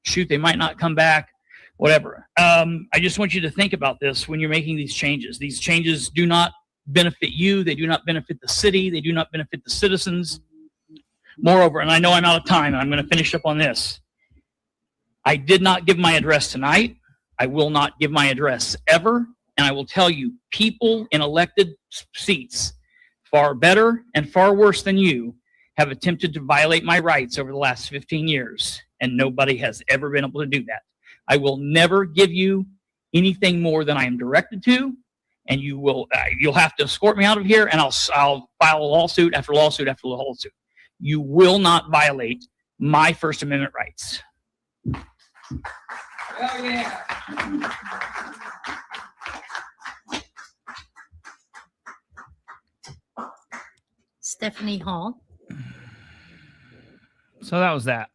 shoot, they might not come back, whatever. I just want you to think about this when you're making these changes. These changes do not benefit you. They do not benefit the city. They do not benefit the citizens. Moreover, and I know I'm out of time, and I'm going to finish up on this. I did not give my address tonight. I will not give my address ever. And I will tell you, people in elected seats, far better and far worse than you, have attempted to violate my rights over the last 15 years. And nobody has ever been able to do that. I will never give you anything more than I am directed to. And you'll have to escort me out of here, and I'll file a lawsuit after lawsuit after lawsuit. You will not violate my First Amendment rights. Oh, yeah. Stephanie Hall. So that was that.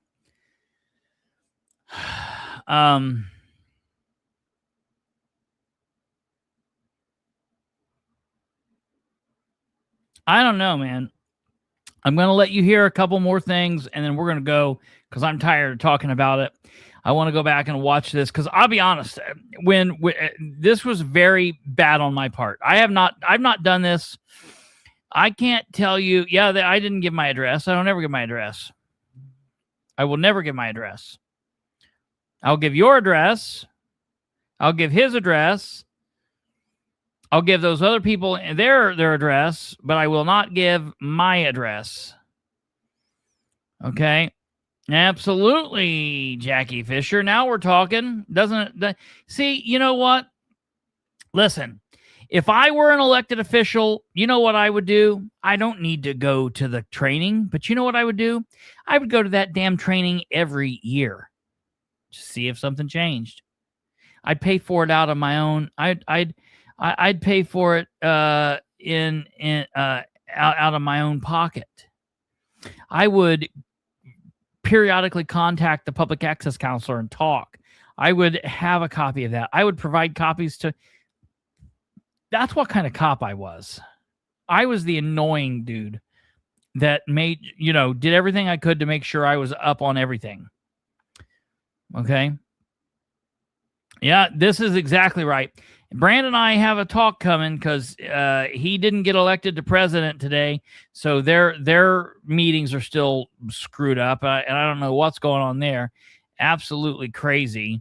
I don't know, man. I'm going to let you hear a couple more things, and then we're going to go because I'm tired of talking about it. I want to go back and watch this because I'll be honest, when this was very bad on my part. I've not done this. I can't tell you. Yeah, I didn't give my address. I don't ever give my address. I will never give my address. I'll give your address. I'll give his address. I'll give those other people their address, but I will not give my address. Okay? Absolutely, Jackie Fisher. Now we're talking. See, you know what? Listen, if I were an elected official, you know what I would do? I don't need to go to the training, but you know what I would do? I would go to that damn training every year to see if something changed. I'd pay for it out of my own. I'd pay for it out of my own pocket. I would periodically contact the public access counselor and talk. I would have a copy of that. I would provide copies to. That's what kind of cop I was. I was the annoying dude that did everything I could to make sure I was up on everything. Okay. Yeah, this is exactly right. Brandon and I have a talk coming because he didn't get elected to president today, so their meetings are still screwed up, and I don't know what's going on there. Absolutely crazy,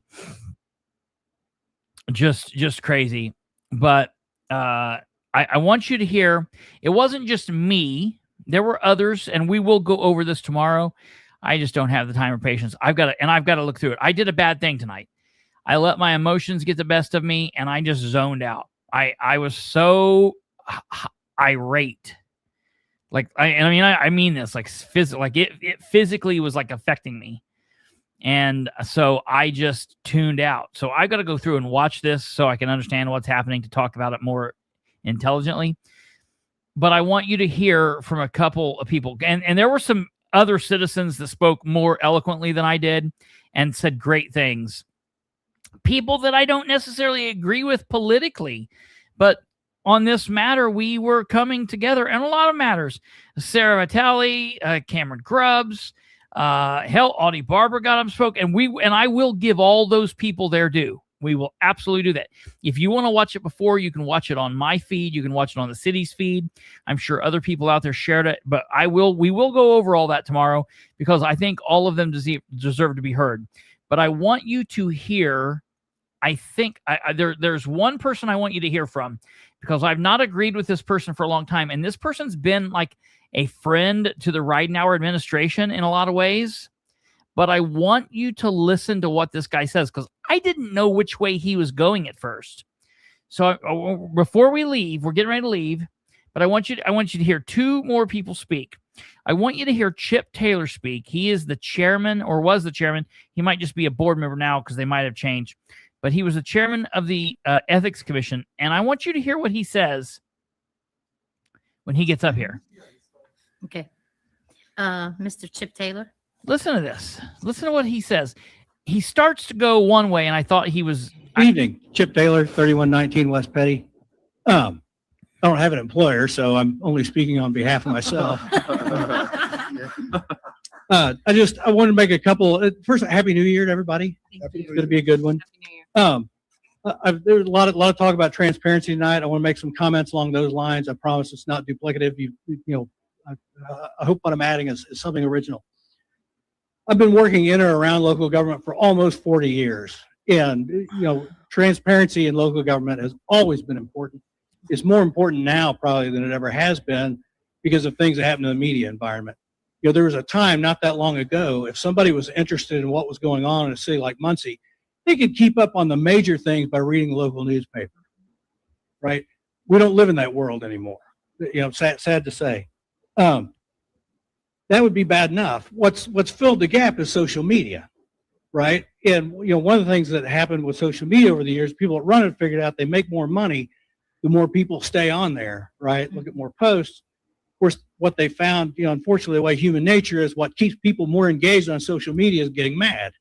just crazy. But I want you to hear. It wasn't just me. There were others, and we will go over this tomorrow. I just don't have the time or patience. I've got to look through it. I did a bad thing tonight. I let my emotions get the best of me, and I just zoned out. I was so irate. I mean this like it physically was like affecting me. And so I just tuned out. So I got to go through and watch this so I can understand what's happening to talk about it more intelligently. But I want you to hear from a couple of people. And there were some other citizens that spoke more eloquently than I did and said great things. People that I don't necessarily agree with politically, but on this matter, we were coming together in a lot of matters. Sarah Vitale, Cameron Grubbs, Audie Barber got up and spoke, and I will give all those people their due. We will absolutely do that. If you want to watch it before, you can watch it on my feed. You can watch it on the city's feed. I'm sure other people out there shared it, but we will go over all that tomorrow because I think all of them deserve to be heard. But I want you to hear, I think there's one person I want you to hear from because I've not agreed with this person for a long time. And this person's been like a friend to the Ridenhour administration in a lot of ways. But I want you to listen to what this guy says because I didn't know which way he was going at first. So before we leave, we're getting ready to leave, but I want you to hear two more people speak. I want you to hear Chip Taylor speak. He is the chairman or was the chairman. He might just be a board member now because they might have changed. But he was the chairman of the Ethics Commission. And I want you to hear what he says when he gets up here. Okay. Mr. Chip Taylor. Listen to this. Listen to what he says. He starts to go one way, and I thought he was... Evening. Chip Taylor, 3119 West Petty. I don't have an employer, so I'm only speaking on behalf of myself. I wanted to make a couple. First, Happy New Year to everybody. It's going to be a good one. There's a lot of talk about transparency tonight. I want to make some comments along those lines. I promise it's not duplicative. I hope what I'm adding is something original. I've been working in or around local government for almost 40 years. And, transparency in local government has always been important. It's more important now probably than it ever has been because of things that happen in the media environment. There was a time not that long ago, if somebody was interested in what was going on in a city like Muncie, they could keep up on the major things by reading the local newspaper, right? We don't live in that world anymore. Sad to say. That would be bad enough. What's filled the gap is social media, right? And one of the things that happened with social media over the years, people that run it figured out they make more money the more people stay on there, right? Look at more posts. Of course, what they found, unfortunately, the way human nature is, what keeps people more engaged on social media is getting mad,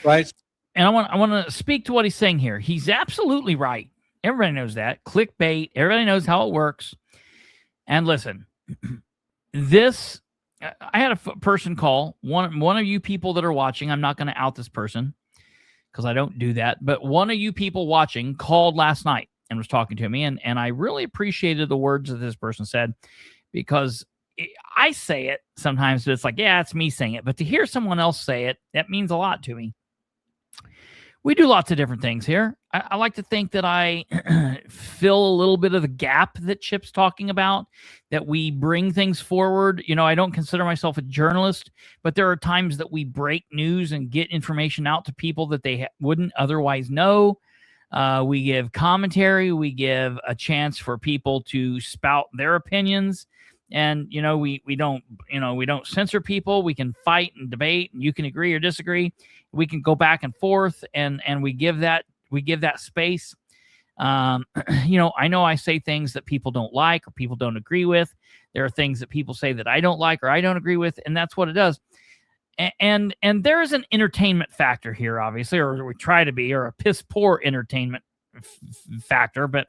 right? and I want to speak to what he's saying here. He's absolutely right. Everybody knows that. Clickbait. Everybody knows how it works. And listen, I had a person call, one of you people that are watching. I'm not going to out this person because I don't do that. But one of you people watching called last night and was talking to me. And I really appreciated the words that this person said, because I say it sometimes, but it's like, yeah, it's me saying it. But to hear someone else say it, that means a lot to me. We do lots of different things here. I like to think that I fill a little bit of the gap that Chip's talking about, that we bring things forward. You know, I don't consider myself a journalist, but there are times that we break news and get information out to people that they wouldn't otherwise know. We give commentary. We give a chance for people to spout their opinions. And, you know, we don't censor people. We can fight and debate, and you can agree or disagree. We can go back and forth, and we give that space. You know I say things that people don't like or people don't agree with. There are things that people say that I don't like or I don't agree with, and that's what it does. And there is an entertainment factor here, obviously, or we try to be, or a piss poor entertainment factor. But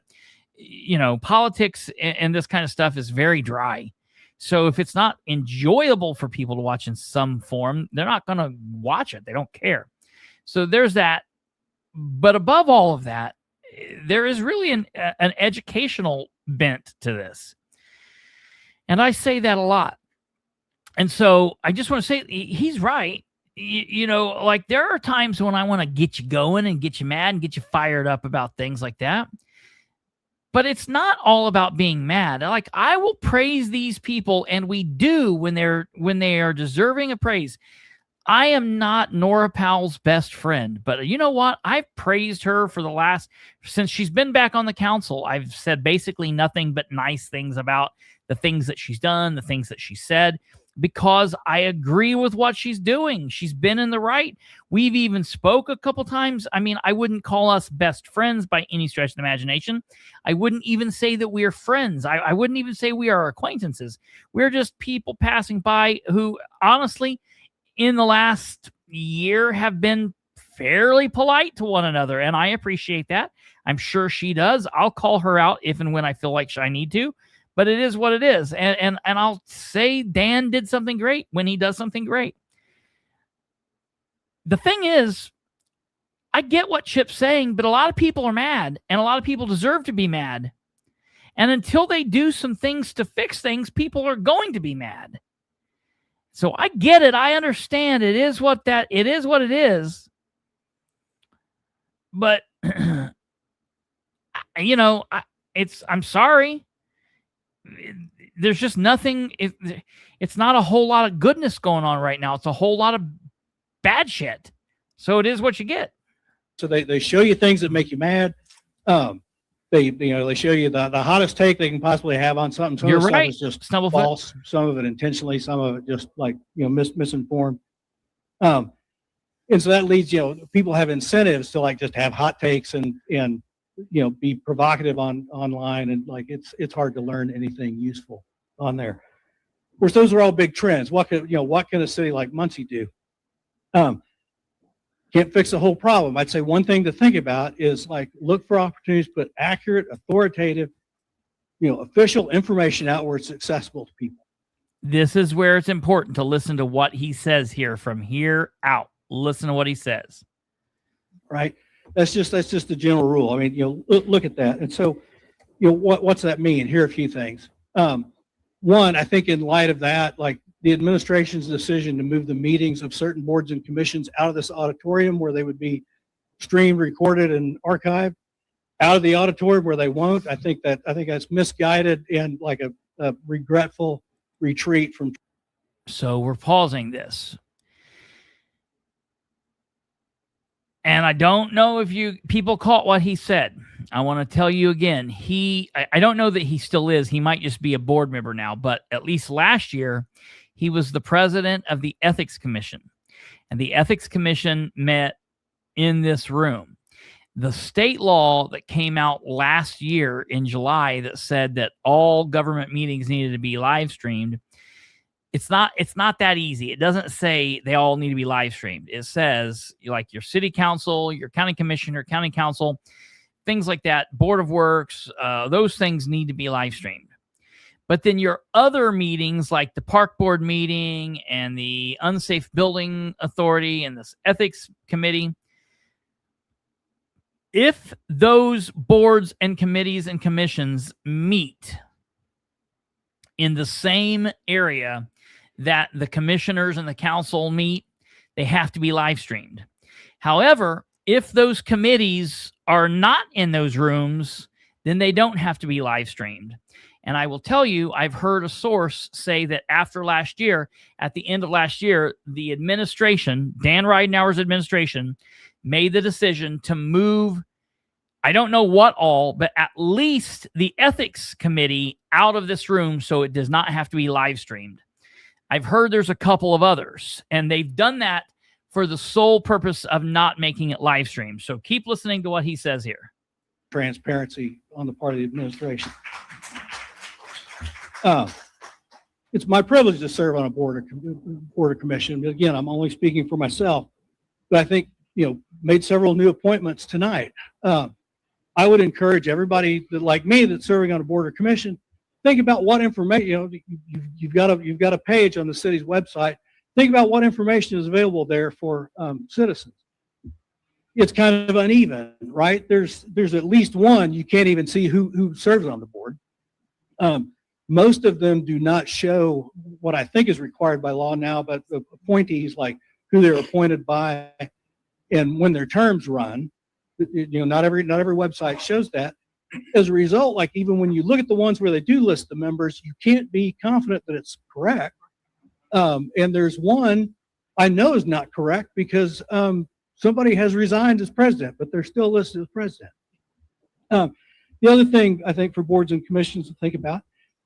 you know, politics and this kind of stuff is very dry. So if it's not enjoyable for people to watch in some form, they're not going to watch it. They don't care. So there's that. But above all of that, there is really an educational bent to this. And I say that a lot. And so I just want to say he's right. You know, like there are times when I want to get you going and get you mad and get you fired up about things like that. But it's not all about being mad. Like, I will praise these people, and we do when they are deserving of praise. I am not Nora Powell's best friend, but you know what? I've praised her since she's been back on the council. I've said basically nothing but nice things about the things that she's done, the things that she said, because I agree with what she's doing. She's been in the right. We've even spoke a couple times. I mean, I wouldn't call us best friends by any stretch of the imagination. I wouldn't even say that we're friends. I wouldn't even say we are acquaintances. We're just people passing by who, honestly, in the last year have been fairly polite to one another, and I appreciate that. I'm sure she does. I'll call her out if and when I feel like I need to. But it is what it is. And I'll say Dan did something great when he does something great. The thing is, I get what Chip's saying, but a lot of people are mad, and a lot of people deserve to be mad. And until they do some things to fix things, people are going to be mad. So I get it. I understand. It is what it is. But, you know, I'm sorry. There's just nothing. It's not a whole lot of goodness going on right now. It's a whole lot of bad shit. So it is what you get. So they show you things that make you mad. They show you the hottest take they can possibly have on something. Some You're of the right. stuff is just Snubblefoot. false. Some of it intentionally. Some of it just like misinformed. And so that leads people have incentives to like just have hot takes and be provocative online, and like it's hard to learn anything useful on there. Of course, those are all big trends. What can a city like Muncie do? Can't fix the whole problem. I'd say one thing to think about is like look for opportunities to put accurate, authoritative, official information out where it's accessible to people. This is where it's important to listen to what he says here. From here out, listen to what he says. Right. That's just the general rule. I mean, look at that. And so, what's that mean? Here are a few things. One, I think in light of that, like the administration's decision to move the meetings of certain boards and commissions out of this auditorium where they would be streamed, recorded, and archived, out of the auditorium where they won't. I think that's misguided and like a regretful retreat from. So we're pausing this. And I don't know if people caught what he said. I want to tell you again, I don't know that he still is. He might just be a board member now, but at least last year, he was the president of the Ethics Commission. And the Ethics Commission met in this room. The state law that came out last year in July that said that all government meetings needed to be live streamed, it's not that easy. It doesn't say they all need to be live streamed. It says like your city council, your county commissioner, county council, things like that, board of works, those things need to be live streamed. But then your other meetings like the park board meeting and the unsafe building authority and this ethics committee, if those boards and committees and commissions meet in the same area that the commissioners and the council meet, they have to be live streamed. However, if those committees are not in those rooms, then they don't have to be live streamed. And I will tell you, I've heard a source say that after last year, at the end of last year, the administration, Dan Ridenour's administration, made the decision to move, I don't know what all, but at least the ethics committee out of this room so it does not have to be live streamed. I've heard there's a couple of others, and they've done that for the sole purpose of not making it live streamed. So keep listening to what he says here. Transparency on the part of the administration. It's my privilege to serve on a board or commission. Again, I'm only speaking for myself, but I think, made several new appointments tonight. I would encourage everybody that, like me, that's serving on a board or commission, think about what information, you've got a page on the city's website. Think about what information is available there for citizens. It's kind of uneven, right? There's at least one, you can't even see who serves on the board. Most of them do not show what I think is required by law now, but the appointees, like who they're appointed by and when their terms run. Not every website shows that. As a result, like even when you look at the ones where they do list the members, you can't be confident that it's correct. And there's one I know is not correct because somebody has resigned as president, but they're still listed as president. The other thing I think for boards and commissions to think about,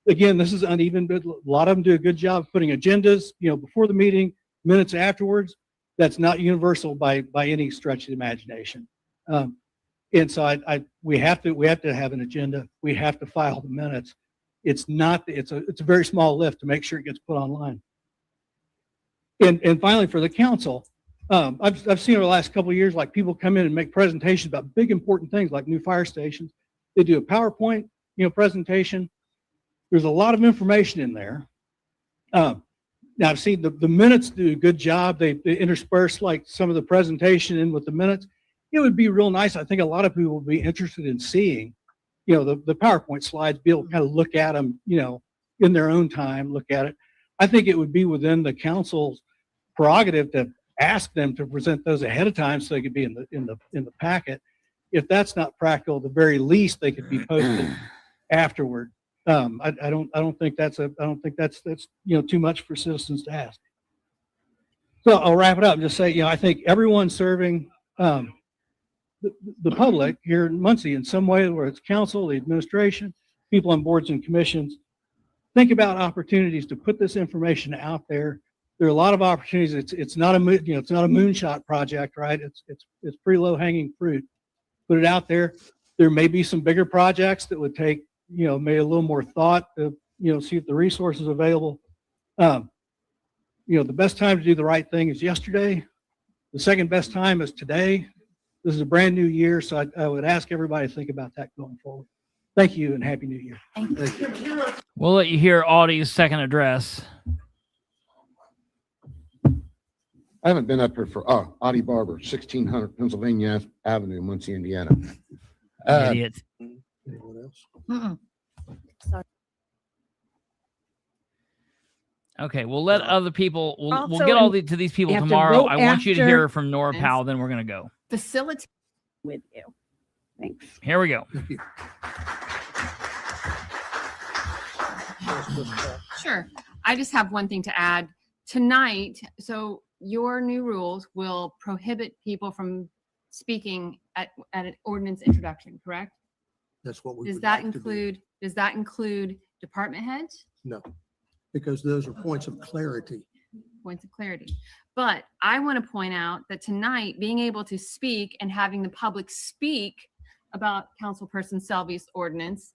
again, this is uneven, but a lot of them do a good job of putting agendas, before the meeting, minutes afterwards. That's not universal by any stretch of the imagination. And so we have to have an agenda. We have to file the minutes. It's a very small lift to make sure it gets put online. And finally, for the council, I've seen over the last couple of years, like people come in and make presentations about big important things like new fire stations. They do a PowerPoint, presentation. There's a lot of information in there. Now I've seen the minutes do a good job. They intersperse like some of the presentation in with the minutes. It would be real nice. I think a lot of people would be interested in seeing, the PowerPoint slides, be able to kind of look at them, in their own time, look at it. I think it would be within the council's prerogative to ask them to present those ahead of time so they could be in the packet. If that's not practical, at the very least they could be posted afterward. I don't think that's too much for citizens to ask. So I'll wrap it up and just say, I think everyone serving the public here in Muncie in some way, where it's council, the administration, people on boards and commissions, think about opportunities to put this information out there. There are a lot of opportunities. It's not a moonshot project, right? It's pretty low hanging fruit. Put it out there. There may be some bigger projects that would take, maybe a little more thought to, see if the resources available. The best time to do the right thing is yesterday. The second best time is today. This is a brand new year, so I would ask everybody to think about that going forward. Thank you and Happy New Year. Thank you. We'll let you hear Audie's second address. I haven't been up here for, Audie Barber, 1600 Pennsylvania Avenue, Muncie, Indiana. Idiot. Anyone else? Sorry. Okay, we'll let other people. We'll Also, get all to these people you have to tomorrow. vote I want you to after- hear from Nora Powell. Then we're gonna go. Facilitate. With you. Thanks. Here we go. Thank you. Sure. I just have one thing to add. Tonight, so your new rules will prohibit people from speaking at an ordinance introduction, correct? That's what we Does would that like to do. include department heads? No, because those are points of clarity. Points of clarity. But I want to point out that tonight, being able to speak and having the public speak about Councilperson Selby's ordinance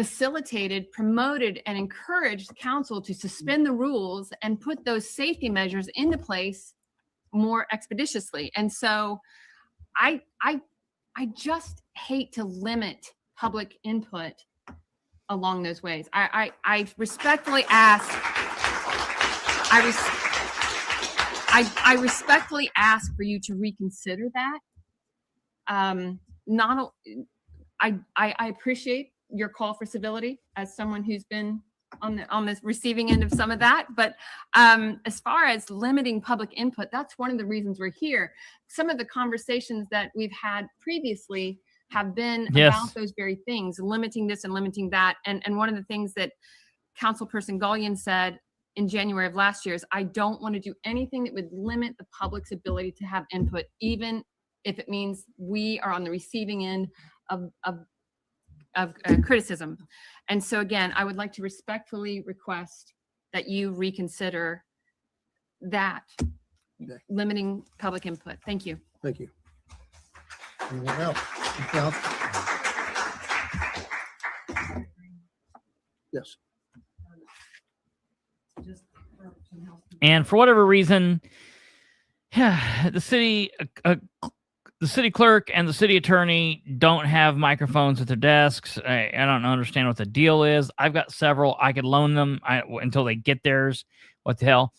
facilitated, promoted, and encouraged council to suspend the rules and put those safety measures into place more expeditiously. And so I just hate to limit public input along those ways. I respectfully ask, I respectfully ask for you to reconsider that. I appreciate your call for civility as someone who's been on the receiving end of some of that. But as far as limiting public input, that's one of the reasons we're here. Some of the conversations that we've had previously have been about those very things, limiting this and limiting that. And one of the things that Councilperson Gullion said in January of last year is, I don't want to do anything that would limit the public's ability to have input, even if it means we are on the receiving end of criticism. And so again, I would like to respectfully request that you reconsider that, limiting public input. Thank you. Thank you. Anyone else? Anything else? Yes. And for whatever reason, the city clerk and the city attorney don't have microphones at their desks. I don't understand what the deal is. I've got several. I could loan them until they get theirs. What the hell?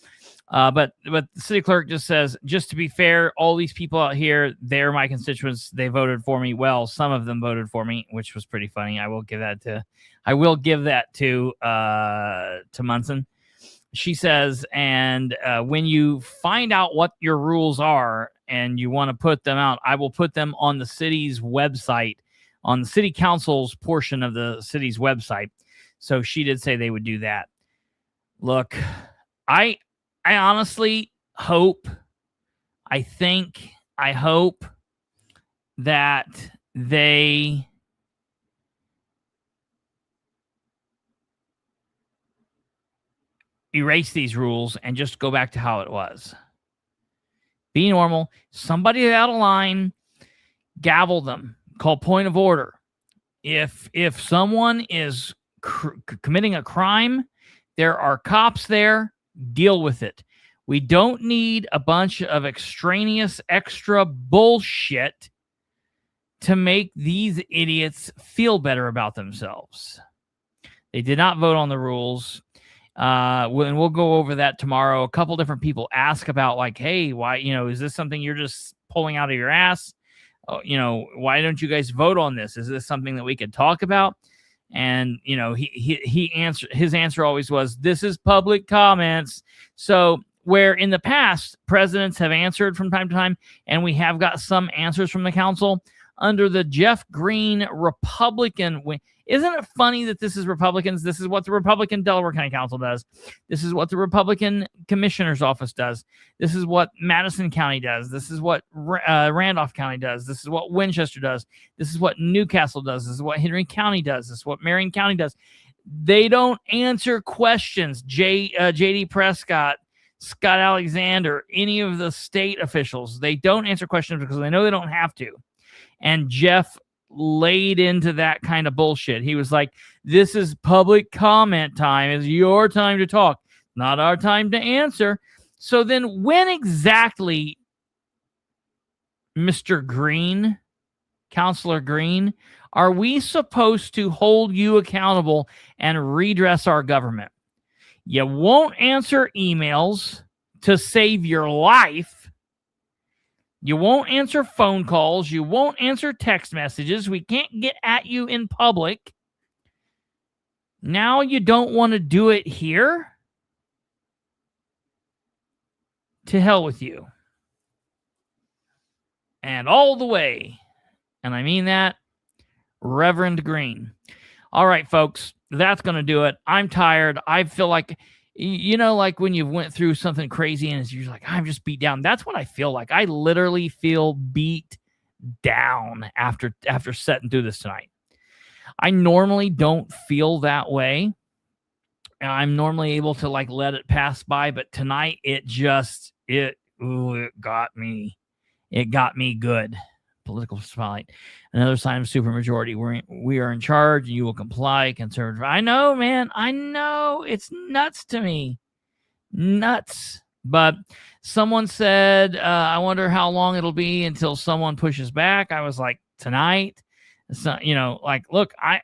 But the city clerk just says, just to be fair, all these people out here, they're my constituents. They voted for me. Well, some of them voted for me, which was pretty funny. I will give that to Munson. She says, and when you find out what your rules are and you want to put them out, I will put them on the city's website, on the city council's portion of the city's website. So she did say they would do that. Look, I honestly hope, I hope that they erase these rules and just go back to how it was. Be normal. Somebody out of line, gavel them. Call point of order. If someone is committing a crime, there are cops there. Deal with it. We don't need a bunch of extraneous extra bullshit to make these idiots feel better about themselves. They did not vote on the rules. And we'll go over that tomorrow. A couple different people ask about, like, hey, why, is this something you're just pulling out of your ass? Why don't you guys vote on this? Is this something that we could talk about? And, his answer always was, this is public comments. So where in the past, presidents have answered from time to time, and we have got some answers from the council under the Jeff Green Republican wing. Isn't it funny that this is Republicans? This is what the Republican Delaware County Council does. This is what the Republican Commissioner's Office does. This is what Madison County does. This is what Randolph County does. This is what Winchester does. This is what Newcastle does. This is what Henry County does. This is what Marion County does. They don't answer questions. J.D. Prescott, Scott Alexander, any of the state officials, they don't answer questions because they know they don't have to. And Jeff laid into that kind of bullshit. He was like, this is public comment time. It's your time to talk, not our time to answer. So then when exactly, Mr. Green, Counselor Green, are we supposed to hold you accountable and redress our government? You won't answer emails to save your life. You won't answer phone calls. You won't answer text messages. We can't get at you in public. Now you don't want to do it here? To hell with you. And all the way, and I mean that, Reverend Green. All right, folks, that's going to do it. I'm tired. I feel like, like when you went through something crazy and you're like, I'm just beat down. That's what I feel like. I literally feel beat down after sitting through this tonight. I normally don't feel that way. I'm normally able to let it pass by, but tonight it got me. It got me good. political spotlight. Another sign of supermajority. We are in charge, and you will comply. Conservative. I know, man. I know. It's nuts to me. Nuts. But someone said, I wonder how long it'll be until someone pushes back. I was like, tonight. So, like, look, I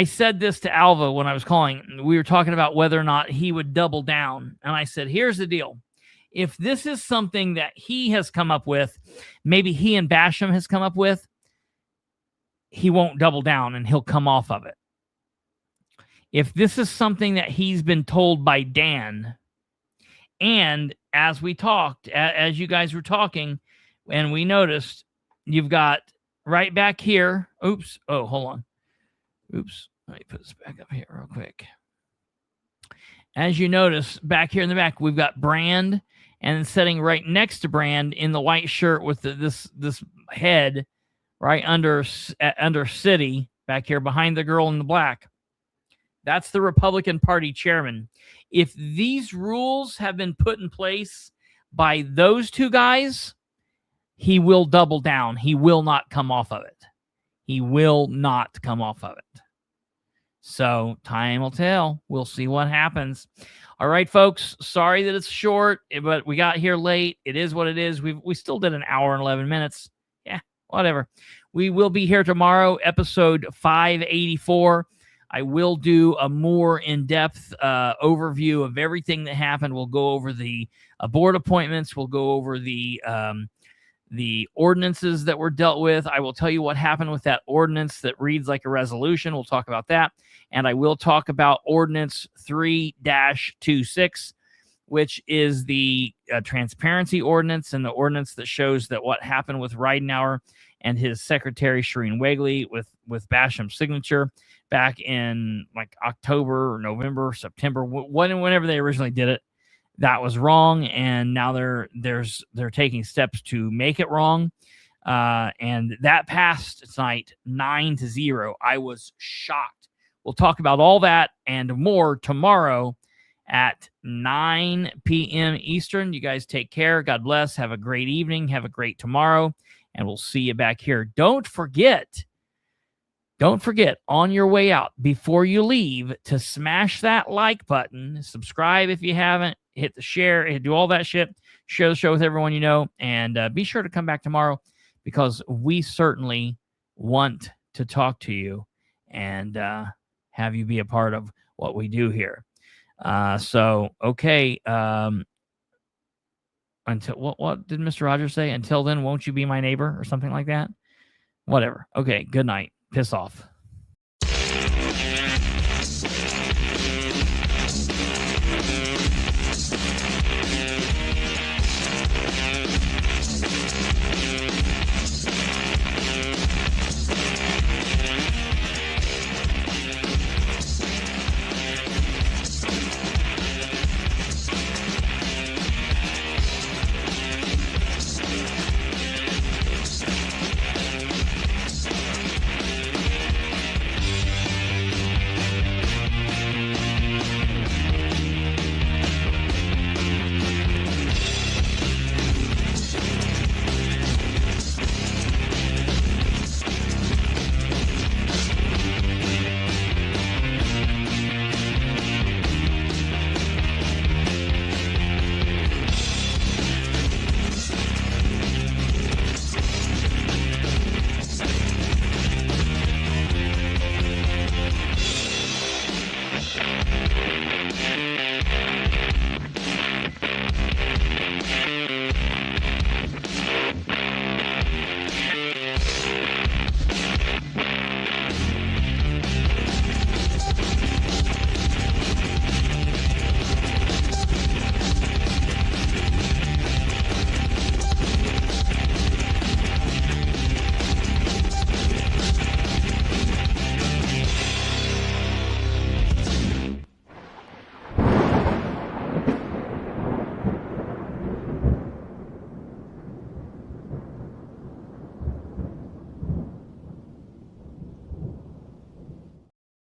said this to Alva when I was calling. We were talking about whether or not he would double down. And I said, here's the deal. If this is something that he has come up with, maybe he and Basham has come up with, he won't double down and he'll come off of it. If this is something that he's been told by Dan, and as we talked, as you guys were talking, and we noticed, you've got right back here. Oops. Oh, hold on. Oops. Let me put this back up here real quick. As you notice, back here in the back, we've got Brand, and then sitting right next to Brand in the white shirt with this head right under City back here behind the girl in the black. That's the Republican Party chairman. If these rules have been put in place by those two guys, he will double down. He will not come off of it. He will not come off of it. So time will tell. We'll see what happens. All right, folks. Sorry that it's short, but we got here late. It is what it is. We still did an hour and 11 minutes. Yeah, whatever. We will be here tomorrow, episode 584. I will do a more in-depth overview of everything that happened. We'll go over the board appointments. We'll go over the ordinances that were dealt with. I will tell you what happened with that ordinance that reads like a resolution. We'll talk about that. And I will talk about Ordinance 3-26, which is the transparency ordinance, and the ordinance that shows that what happened with Ridenauer and his secretary, Shireen Wegley, with Basham's signature back in like October or November, September, whenever they originally did it. That was wrong, and now they're taking steps to make it wrong. And that passed tonight 9-0. I was shocked. We'll talk about all that and more tomorrow at 9 p.m. Eastern. You guys take care. God bless. Have a great evening. Have a great tomorrow, and we'll see you back here. Don't forget on your way out, before you leave, to smash that like button, subscribe if you haven't, hit the share, do all that shit, share the show with everyone you know, and be sure to come back tomorrow, because we certainly want to talk to you and have you be a part of what we do here. Okay. Until what did Mr. Rogers say? Until then, won't you be my neighbor or something like that? Whatever. Okay. Good night. Piss off.